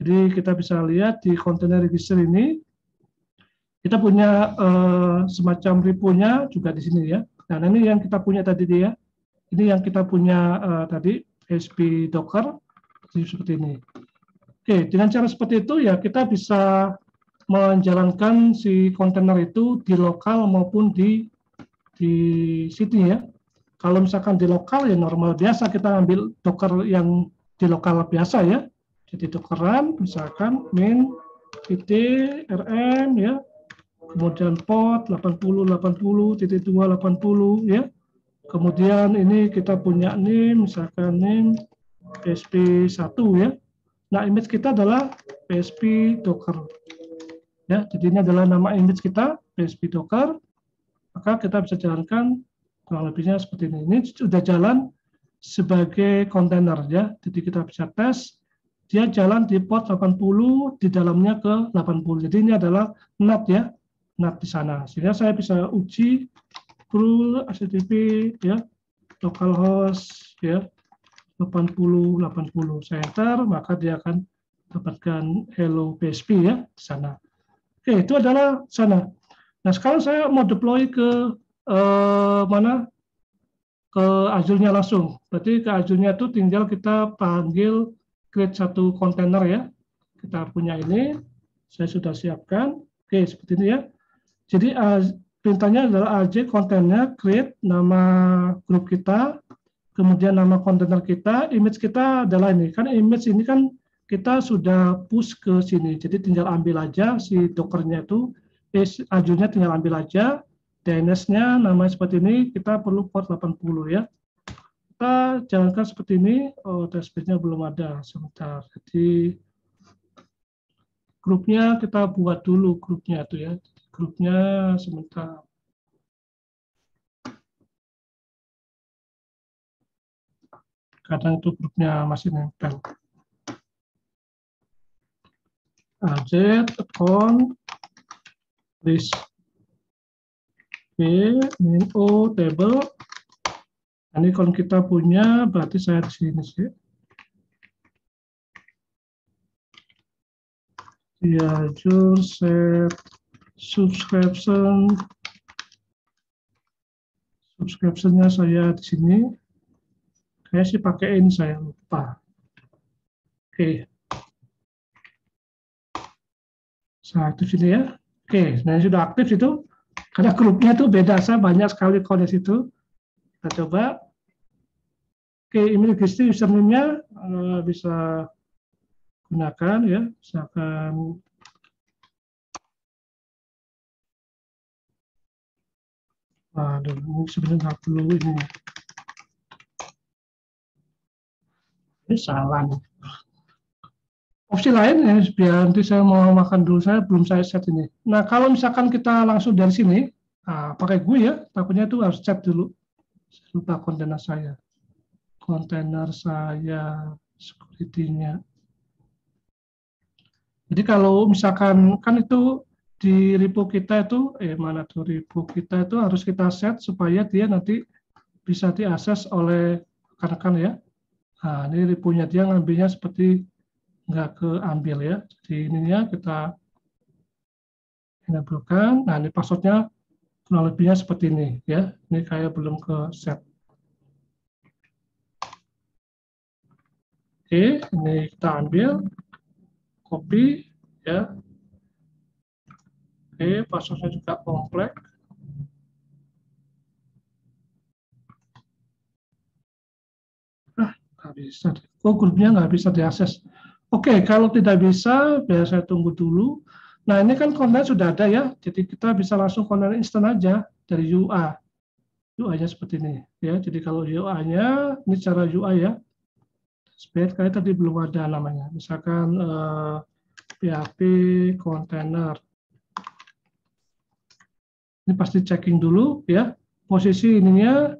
Jadi kita bisa lihat di kontainer register ini, kita punya semacam repo-nya juga di sini ya. Nah, ini yang kita punya tadi dia. Ini yang kita punya tadi, PHP Docker, seperti ini. Oke, dengan cara seperti itu ya kita bisa menjalankan si kontainer itu di lokal maupun di sini ya. Kalau misalkan di lokal ya normal biasa kita ambil Docker yang di lokal biasa ya. Jadi Dockeran misalkan min pt rm ya, kemudian port 8080.280 ya. Kemudian ini kita punya name, misalkan name PHP 1 ya. Nah, image kita adalah PHP Docker. Ya, jadi ini adalah nama image kita, PHP Docker. Maka kita bisa jalankan kurang lebihnya seperti ini. Ini sudah jalan sebagai kontainer ya. Jadi kita bisa tes, dia jalan di port 80, di dalamnya ke 80. Jadi ini adalah NAT ya, NAT di sana. Sehingga saya bisa uji full HTTP ya, localhost ya, 80. Saya enter, maka dia akan dapatkan hello PHP ya di sana. Oke, itu adalah sana. Nah, sekarang saya mau deploy ke mana? Ke Azure-nya langsung. Berarti ke Azure-nya itu tinggal kita panggil create satu kontainer ya. Kita punya ini, saya sudah siapkan. Oke, seperti ini ya. Jadi perintahnya adalah AJ kontainer create nama grup kita, kemudian nama kontainer kita, image kita adalah ini. Kan image ini kan kita sudah push ke sini. Jadi tinggal ambil aja si Docker-nya itu, Azure-nya tinggal ambil aja, DNS-nya namanya seperti ini, kita perlu port 80 ya. Kita jalankan seperti ini, dashboard-nya belum ada, sebentar. Jadi grupnya kita buat dulu grupnya itu ya. Grupnya sebentar. Kadang itu grupnya masih nempel. AZ account list B min O table. Ini kalau kita punya berarti saya di sini sih. Di Azure set subscription-nya saya di sini. Kayak sih pakai ini, saya lupa. Oke. Saya aktif sini ya. Oke, nah sudah aktif itu. Karena grupnya itu beda, saya banyak sekali kode situ. Kita coba. Oke, ini register username-nya bisa gunakan ya. Misalkan waduh, ini sebenarnya nggak perlu ini. Ini salah nih. Opsi lain ya, biar nanti saya mau makan dulu, saya belum saya set ini. Nah, kalau misalkan kita langsung dari sini, pakai GUI ya, takutnya itu harus set dulu. Saya lupa kontainer saya. Kontainer saya, security-nya. Jadi kalau misalkan, kan itu di repo kita itu, mana tuh repo kita itu harus kita set supaya dia nanti bisa diakses oleh rekan-rekan ya. Nah, ini repo-nya dia ngambilnya seperti nggak keambil ya. Jadi ininya kita enablekan. Nah, ini passwordnya kurang lebihnya seperti ini ya. Ini kayak belum ke set. Oke, ini kita ambil, copy ya. Oke, passwordnya juga kompleks. Nggak bisa. Oh, grupnya nggak bisa diakses. Oke, kalau tidak bisa, biar saya tunggu dulu. Nah, ini kan konten sudah ada ya, jadi kita bisa langsung konten instan aja dari UI. UI-nya seperti ini ya. Jadi kalau UI-nya, ini cara UI ya. Sebenarnya kayak tadi belum ada namanya. Misalkan PHP container. Ini pasti checking dulu ya, posisi ininya.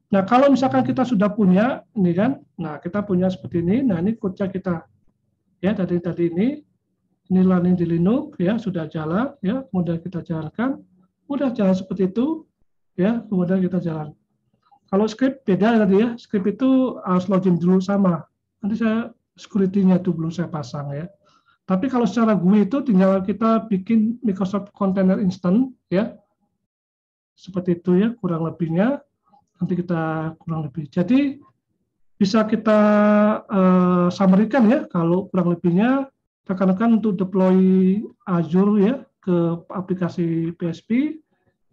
Nah, kalau misalkan kita sudah punya, ini kan, nah kita punya seperti ini. Nah, ini code-nya kita. Ya, tadi ini running di Linux ya, sudah jalan ya, kemudian kita jalankan, udah jalan seperti itu ya, kemudian kita jalan. Kalau script beda tadi ya, script itu harus login dulu sama. Nanti saya security-nya itu belum saya pasang ya. Tapi kalau secara GUI itu tinggal kita bikin Microsoft Container Instant ya, seperti itu ya kurang lebihnya. Nanti kita kurang lebih. Jadi bisa kita summary-kan ya, kalau kurang lebihnya rekan-rekan untuk deploy Azure ya ke aplikasi PHP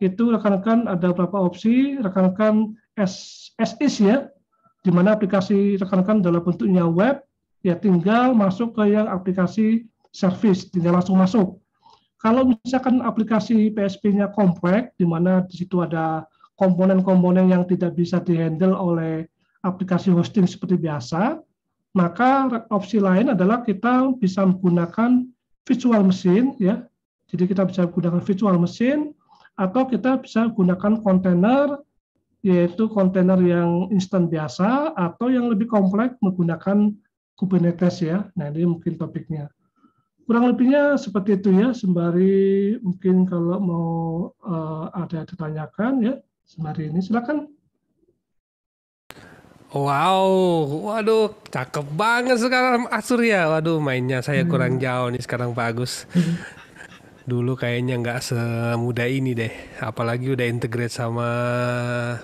itu rekan-rekan ada beberapa opsi, rekan-rekan as is ya, di mana aplikasi rekan-rekan dalam bentuknya web ya tinggal masuk ke yang aplikasi service, tinggal langsung masuk. Kalau misalkan aplikasi PHP-nya kompleks, di mana di situ ada komponen-komponen yang tidak bisa dihandle oleh aplikasi hosting seperti biasa, maka opsi lain adalah kita bisa menggunakan virtual machine ya. Jadi kita bisa menggunakan virtual machine atau kita bisa gunakan kontainer, yaitu kontainer yang instan biasa atau yang lebih kompleks menggunakan Kubernetes ya. Nah, ini mungkin topiknya. Kurang lebihnya seperti itu ya, sembari mungkin kalau mau ada ditanyakan ya, sembari ini silakan. Wow, waduh, cakep banget sekarang Azure ya. Waduh, mainnya saya kurang jauh nih sekarang Pak Agus. Dulu kayaknya nggak semudah ini deh, apalagi udah integrate sama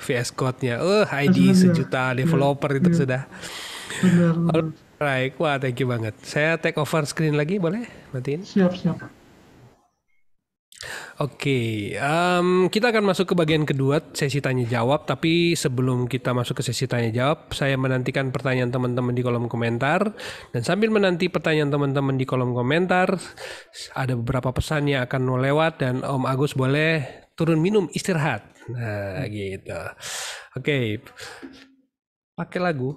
VS Code-nya. ID sejuta developer itu sudah. Benar. Alright, wah thank you banget. Saya take over screen lagi boleh? Matiin. Siap. Oke, kita akan masuk ke bagian kedua sesi tanya jawab. Tapi sebelum kita masuk ke sesi tanya jawab, saya menantikan pertanyaan teman-teman di kolom komentar. Dan sambil menanti pertanyaan teman-teman di kolom komentar, ada beberapa pesan yang akan mau lewat dan Om Agus boleh turun minum istirahat. Nah, gitu. Oke, pakai lagu.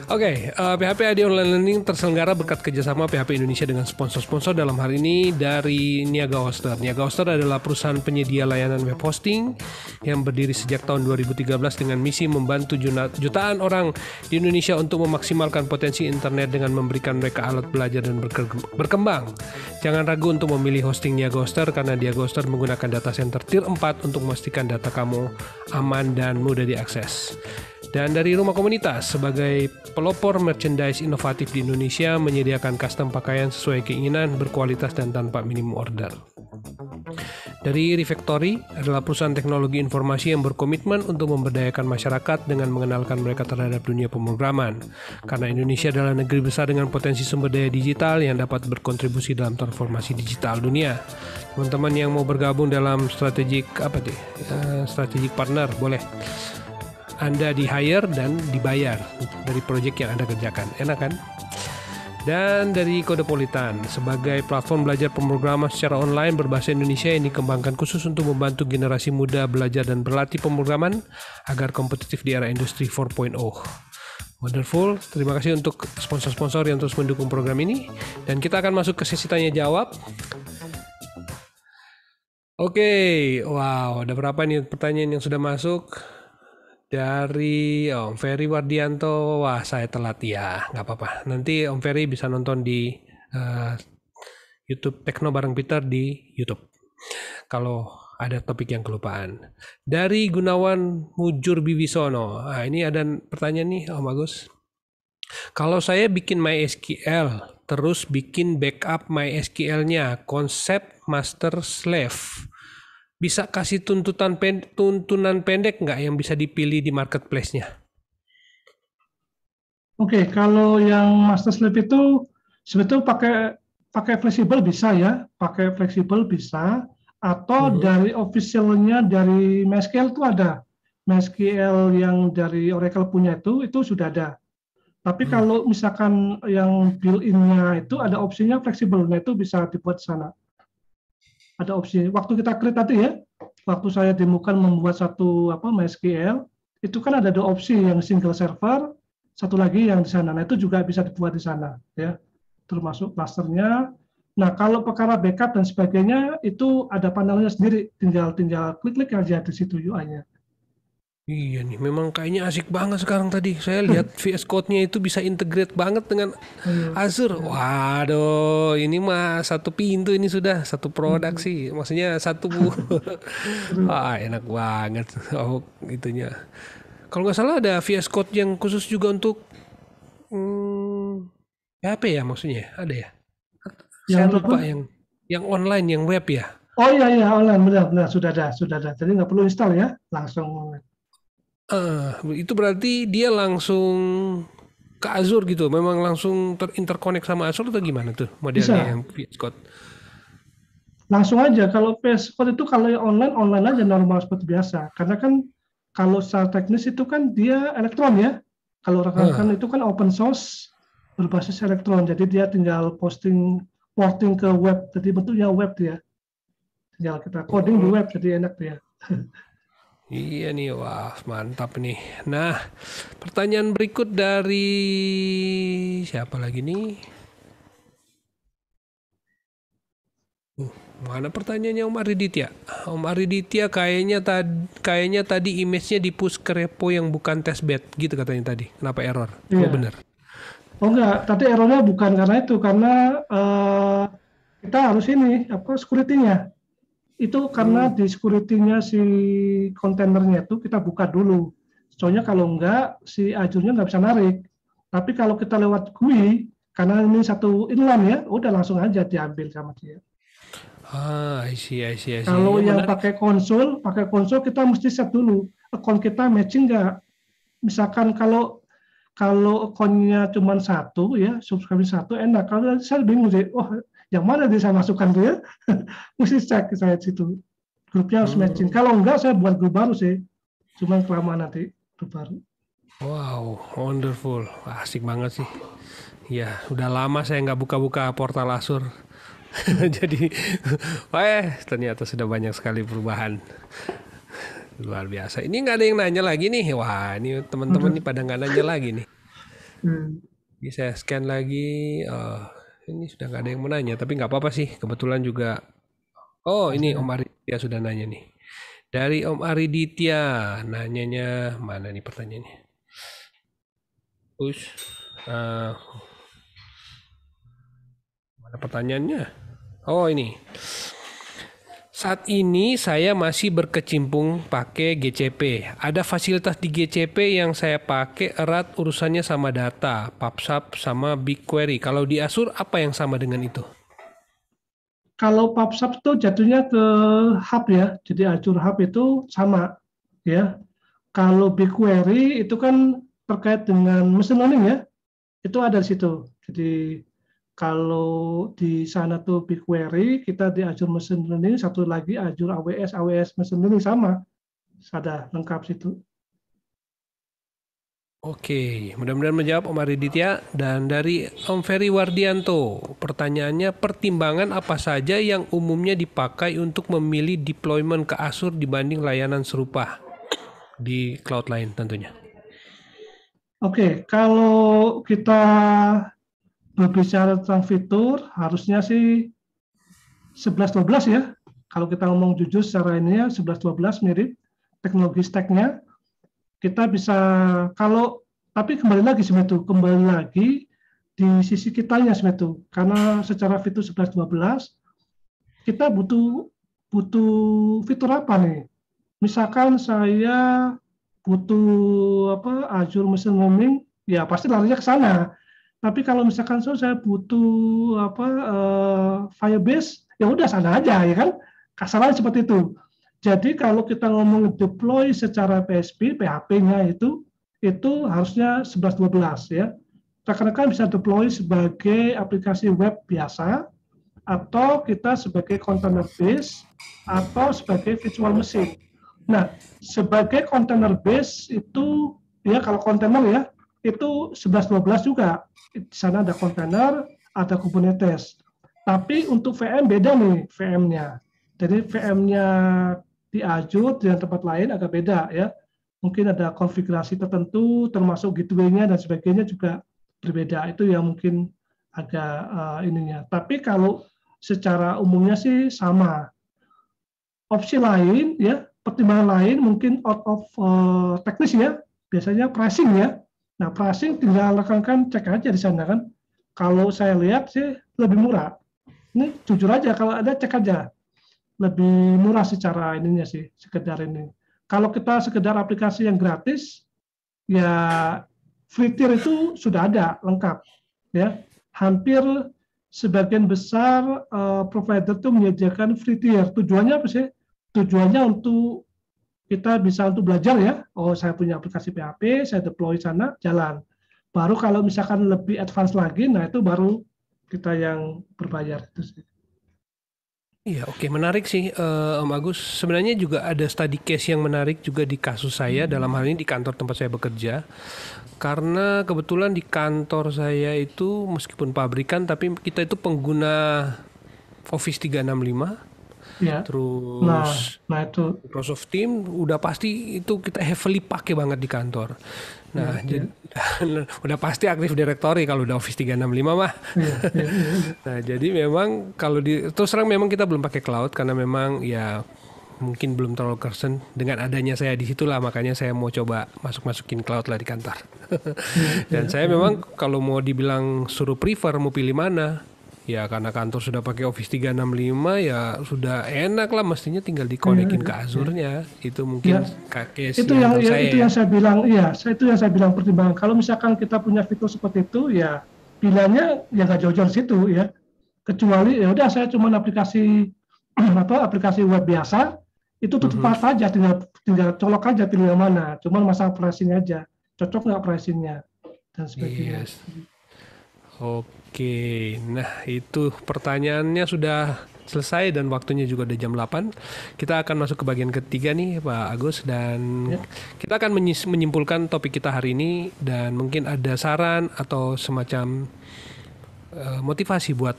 Oke, PHP ID Online Learning terselenggara berkat kerjasama PHP Indonesia dengan sponsor-sponsor dalam hal ini dari Niaga Hoster. Niaga Hoster adalah perusahaan penyedia layanan web hosting yang berdiri sejak tahun 2013 dengan misi membantu jutaan orang di Indonesia untuk memaksimalkan potensi internet dengan memberikan mereka alat belajar dan berkembang. Jangan ragu untuk memilih hosting Niaga Hoster karena Niaga Hoster menggunakan data center tier 4 untuk memastikan data kamu aman dan mudah diakses. Dan dari Rumah Komunitas, sebagai pelopor merchandise inovatif di Indonesia, menyediakan custom pakaian sesuai keinginan, berkualitas dan tanpa minimum order. Dari Refactory adalah perusahaan teknologi informasi yang berkomitmen untuk memberdayakan masyarakat dengan mengenalkan mereka terhadap dunia pemrograman. Karena Indonesia adalah negeri besar dengan potensi sumber daya digital yang dapat berkontribusi dalam transformasi digital dunia. Teman-teman yang mau bergabung dalam strategic partner boleh. Anda di-hire dan dibayar dari proyek yang Anda kerjakan. Enak kan? Dan dari Kodepolitan, sebagai platform belajar pemrograman secara online berbahasa Indonesia yang dikembangkan khusus untuk membantu generasi muda belajar dan berlatih pemrograman agar kompetitif di era industri 4.0. Wonderful, terima kasih untuk sponsor-sponsor yang terus mendukung program ini. Dan kita akan masuk ke sesi tanya jawab. Oke, wow, ada berapa nih pertanyaan yang sudah masuk? Dari Om Ferry Wardianto. Wah, saya telat ya, nggak apa-apa. Nanti Om Ferry bisa nonton di YouTube Tekno bareng Peter di YouTube kalau ada topik yang kelupaan. Dari Gunawan Mujur Bibisono. Nah, ini ada pertanyaan nih Om Agus. Kalau saya bikin MySQL terus bikin backup MySQL-nya konsep master slave, bisa kasih tuntunan pendek nggak yang bisa dipilih di marketplace-nya? Oke, kalau yang master slave itu sebetulnya pakai fleksibel bisa ya, pakai fleksibel bisa, atau dari officialnya dari MySQL itu ada. MySQL yang dari Oracle punya itu sudah ada. Tapi kalau misalkan yang built-in-nya itu ada opsinya fleksibel, nah itu bisa dibuat di sana. Ada opsi. Waktu kita create tadi ya, waktu saya demokan membuat satu MySQL, itu kan ada dua opsi, yang single server, satu lagi yang di sana. Nah itu juga bisa dibuat di sana, ya, termasuk clusternya. Nah kalau perkara backup dan sebagainya itu ada panelnya sendiri, tinggal klik aja di situ UI-nya. Iya nih, memang kayaknya asik banget sekarang tadi. Saya lihat VS Code-nya itu bisa integrate banget dengan Azure. Waduh, ini mah satu pintu ini sudah, satu produk sih. Maksudnya satu enak banget. Oh, itunya. Kalau nggak salah ada VS Code yang khusus juga untuk PHP ya maksudnya? Ada ya? Saya lupa yang online, yang web ya. Oh iya online, benar sudah ada. Jadi nggak perlu install ya, langsung. Itu berarti dia langsung ke Azure gitu, memang langsung terinterconnect sama Azure atau gimana tuh modelnya yang VS Code? Langsung aja, kalau VS Code itu kalau yang online aja normal seperti biasa, karena kan kalau secara teknis itu kan dia elektron ya, kalau rekan-rekan itu kan open source berbasis elektron, jadi dia tinggal porting ke web, jadi bentuknya web dia, tinggal kita coding di web, jadi enak dia. Iya nih, wah mantap nih. Nah, pertanyaan berikut dari siapa lagi nih? Mana pertanyaannya Om Ariditya? Om Ariditya kayaknya tadi image-nya di push ke repo yang bukan testbed gitu katanya tadi. Kenapa error? Iya. Oh benar. Oh enggak, tadi errornya bukan karena itu, karena kita harus security-nya. Itu karena di security-nya si kontainernya itu kita buka dulu. Soalnya kalau enggak, si Azure-nya nggak bisa narik. Tapi kalau kita lewat GUI, karena ini satu inline ya, udah langsung aja diambil sama dia. I see. Kalau yang pakai konsol kita mesti set dulu. Account kita matching nggak? Misalkan kalau account-nya cuma satu ya, subscribe satu, enak. Kalau saya bingung sih, yang mana dia saya masukkan dia? Mesti cek saya situ. Grupnya harus matching. Kalau enggak, saya buat grup baru sih. Cuma kelamaan nanti grup baru. Wow, wonderful. Asik banget sih. Ya, udah lama saya nggak buka-buka portal Azure. Jadi, ternyata sudah banyak sekali perubahan. Luar biasa. Ini nggak ada yang nanya lagi nih. Wah, ini teman-teman nih pada nggak nanya lagi nih. Hmm. Bisa scan lagi. Ini sudah nggak ada yang mau nanya, tapi nggak apa-apa sih. Kebetulan juga. Oh, ini Om Ariditya sudah nanya nih. Dari Om Ariditya, nanyanya mana nih pertanyaannya? Push. Eh, mana pertanyaannya? Oh, ini. Saat ini saya masih berkecimpung pakai GCP. Ada fasilitas di GCP yang saya pakai erat urusannya sama data, PubSub sama BigQuery. Kalau di Azure apa yang sama dengan itu? Kalau PubSub itu jatuhnya ke hub ya, jadi Azure Hub itu sama ya. Kalau BigQuery itu kan terkait dengan machine learning ya, itu ada di situ. Jadi kalau di sana tuh BigQuery, kita di Azure Machine Learning, satu lagi Azure AWS Machine Learning sama, ada lengkap situ. Oke, mudah-mudahan menjawab Om Ariditya. Dan dari Om Ferry Wardianto, pertanyaannya pertimbangan apa saja yang umumnya dipakai untuk memilih deployment ke Azure dibanding layanan serupa di cloud lain tentunya. Oke, kalau kita berbicara tentang fitur, harusnya sih 11-12 ya. Kalau kita ngomong jujur secara ini ya, 11-12 mirip teknologi stack-nya. Kita bisa, tapi kembali lagi sebenarnya kembali lagi di sisi kitanya sebenarnya karena secara fitur 11-12 kita butuh butuh fitur apa nih? Misalkan saya butuh Azure Machine Learning, ya pasti larinya ke sana. Tapi kalau misalkan saya butuh Firebase, ya udah sana aja ya kan. Kasarannya seperti itu. Jadi kalau kita ngomong deploy secara PHP, PHP-nya itu harusnya 11-12 ya. Rekan-rekan bisa deploy sebagai aplikasi web biasa, atau kita sebagai container base, atau sebagai virtual machine. Nah, sebagai container base itu, ya kalau container ya, itu 11-12 juga. Di sana ada container, ada Kubernetes. Tapi untuk VM beda nih VM-nya. Jadi VM-nya di Azure dengan tempat lain agak beda ya. Mungkin ada konfigurasi tertentu, termasuk gateway-nya dan sebagainya juga berbeda. Itu yang mungkin agak ininya. Tapi kalau secara umumnya sih sama. Opsi lain ya, pertimbangan lain mungkin out of teknis ya, biasanya pricing ya. Nah, pricing tinggal rekan-rekan cek aja di sana kan. Kalau saya lihat sih lebih murah. Ini jujur aja, kalau ada cek aja. Lebih murah secara ininya sih, sekedar ini. Kalau kita sekedar aplikasi yang gratis, ya free tier itu sudah ada, lengkap. Ya, hampir sebagian besar provider itu menyediakan free tier. Tujuannya apa sih? Tujuannya untuk kita bisa untuk belajar ya. Oh, saya punya aplikasi PHP, saya deploy sana, jalan. Baru kalau misalkan lebih advance lagi, nah itu baru kita yang berbayar. Itu sih. Iya, oke, menarik sih Om Agus. Sebenarnya juga ada study case yang menarik juga di kasus saya, dalam hal ini di kantor tempat saya bekerja. Karena kebetulan di kantor saya itu meskipun pabrikan, tapi kita itu pengguna Office 365, Ya. terus Nah itu. Microsoft Teams udah pasti itu kita heavily pakai banget di kantor. Nah, Ya, jadi udah pasti Active Directory kalau udah Office 365 mah. ya, ya, ya. Nah, jadi memang kalau terus terang memang kita belum pakai cloud karena memang ya mungkin belum terlalu concern dengan adanya saya di situlah, makanya saya mau coba masukin cloud lah di kantor. Dan saya memang kalau mau dibilang suruh prefer mau pilih mana, ya karena kantor sudah pakai Office 365 ya sudah enak lah, mestinya tinggal dikonekin ke Azure-nya. Itu mungkin case Itu yang yang menurut saya itu ya. yang saya bilang, iya, itu yang saya bilang pertimbangan. Kalau misalkan kita punya fitur seperti itu, ya pilihannya ya nggak jauh-jauh situ ya. Kecuali ya udah saya cuma aplikasi aplikasi web biasa, itu tutup mata aja, tinggal colok aja pilih yang mana. Cuma masalah pricing aja, cocok nggak pricingnya dan sebagainya. Yes. Oke, nah itu pertanyaannya sudah selesai dan waktunya juga udah jam 8. Kita akan masuk ke bagian ketiga nih Pak Agus, dan kita akan menyimpulkan topik kita hari ini, dan mungkin ada saran atau semacam motivasi buat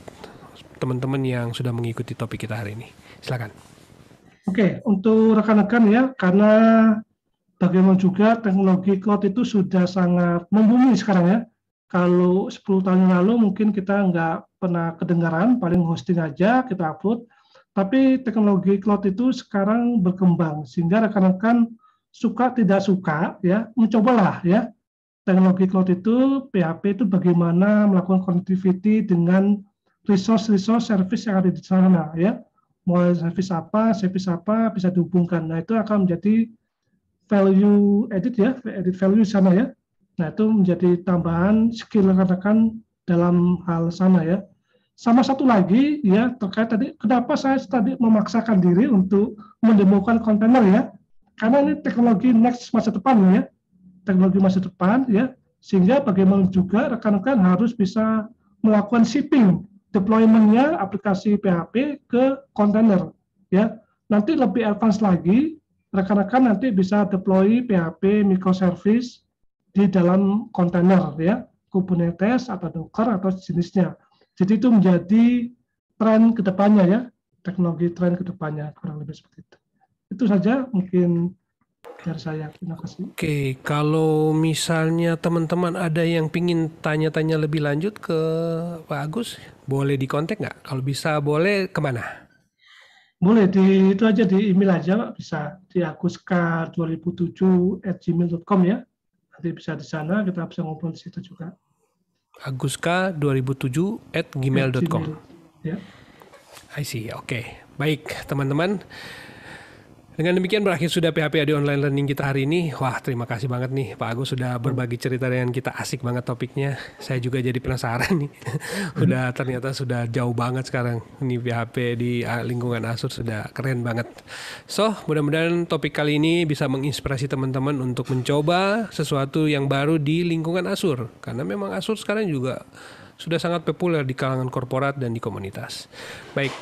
teman-teman yang sudah mengikuti topik kita hari ini. Silakan. Oke, untuk rekan-rekan ya, karena bagaimana juga teknologi cloud itu sudah sangat membumi sekarang ya. Kalau 10 tahun yang lalu mungkin kita nggak pernah kedengaran, paling hosting aja kita upload. Tapi teknologi cloud itu sekarang berkembang sehingga rekan-rekan suka tidak suka ya mencobalah ya teknologi cloud itu PHP itu bagaimana melakukan connectivity dengan resource service yang ada di sana ya. Mulai service apa bisa dihubungkan. Nah, itu akan menjadi value edit ya, edit value di sana ya. Nah, itu menjadi tambahan skill rekan-rekan dalam hal sana ya. Sama satu lagi ya terkait tadi, kenapa saya tadi memaksakan diri untuk mendemokan kontainer ya? Karena ini teknologi next masa depan ya, teknologi masa depan ya, sehingga bagaimana juga rekan-rekan harus bisa melakukan shipping deployment-nya aplikasi PHP ke kontainer ya. Nanti lebih advance lagi, rekan-rekan nanti bisa deploy PHP microservice di dalam kontainer ya, Kubernetes atau Docker atau jenisnya. Jadi itu menjadi tren kedepannya ya, teknologi tren kedepannya kurang lebih seperti itu. Itu saja mungkin dari saya. Terima kasih. Oke, kalau misalnya teman-teman ada yang pingin tanya-tanya lebih lanjut ke Pak Agus, boleh di kontak nggak? Kalau bisa boleh kemana? Boleh itu aja di email aja Pak, bisa di aguska2007@gmail.com ya. Nanti bisa di sana kita bisa ngobrol di situ juga. aguska2007@gmail.com. Ya. I see. Oke. Baik, teman-teman. Dengan demikian berakhir sudah PHP Audio Online Learning kita hari ini. Wah, terima kasih banget nih Pak Agus sudah berbagi cerita dengan kita. Asik banget topiknya. Saya juga jadi penasaran nih. Ternyata sudah jauh banget sekarang. Ini PHP di lingkungan Azure sudah keren banget. So, mudah-mudahan topik kali ini bisa menginspirasi teman-teman untuk mencoba sesuatu yang baru di lingkungan Azure. Karena memang Azure sekarang juga sudah sangat populer di kalangan korporat dan di komunitas. Baik.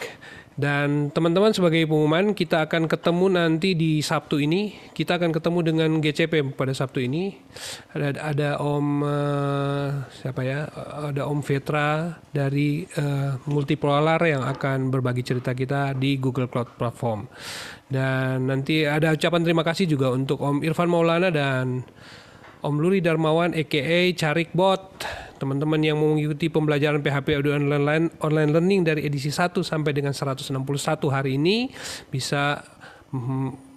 Dan teman-teman sebagai pengumuman kita akan ketemu nanti di Sabtu ini. Kita akan ketemu dengan GCP pada Sabtu ini. Ada Om siapa ya? Ada Om Vetra dari Multipolar yang akan berbagi cerita kita di Google Cloud Platform. Dan nanti ada ucapan terima kasih juga untuk Om Irfan Maulana dan Om Luri Darmawan a.k.a. Carikbot. Teman-teman yang mau mengikuti pembelajaran PHP Audio Online Learning dari edisi 1 sampai dengan 161 hari ini bisa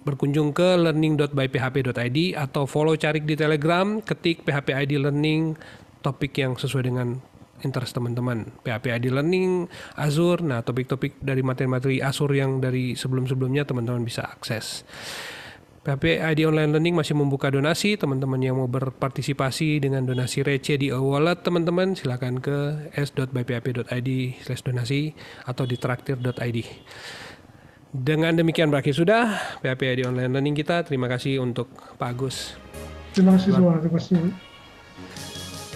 berkunjung ke learning.byphp.id atau follow Carik di Telegram, ketik PHP ID Learning, topik yang sesuai dengan interest teman-teman. PHP ID Learning, Azure, nah topik-topik dari materi-materi Azure yang dari sebelum-sebelumnya teman-teman bisa akses. PHP ID Online Learning masih membuka donasi. Teman-teman yang mau berpartisipasi dengan donasi receh di wallet teman-teman silakan ke s.byphp.id/donasi atau di traktir.id. Dengan demikian berakhir sudah PHP ID Online Learning kita. Terima kasih untuk Pak Agus. Terima kasih semua. Terima kasih.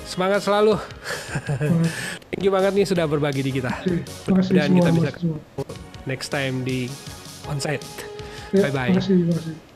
Semangat selalu. Thank you banget nih sudah berbagi di kita. Terima kasih dan semua. kita bisa next time di onsite. Bye-bye. Terima kasih.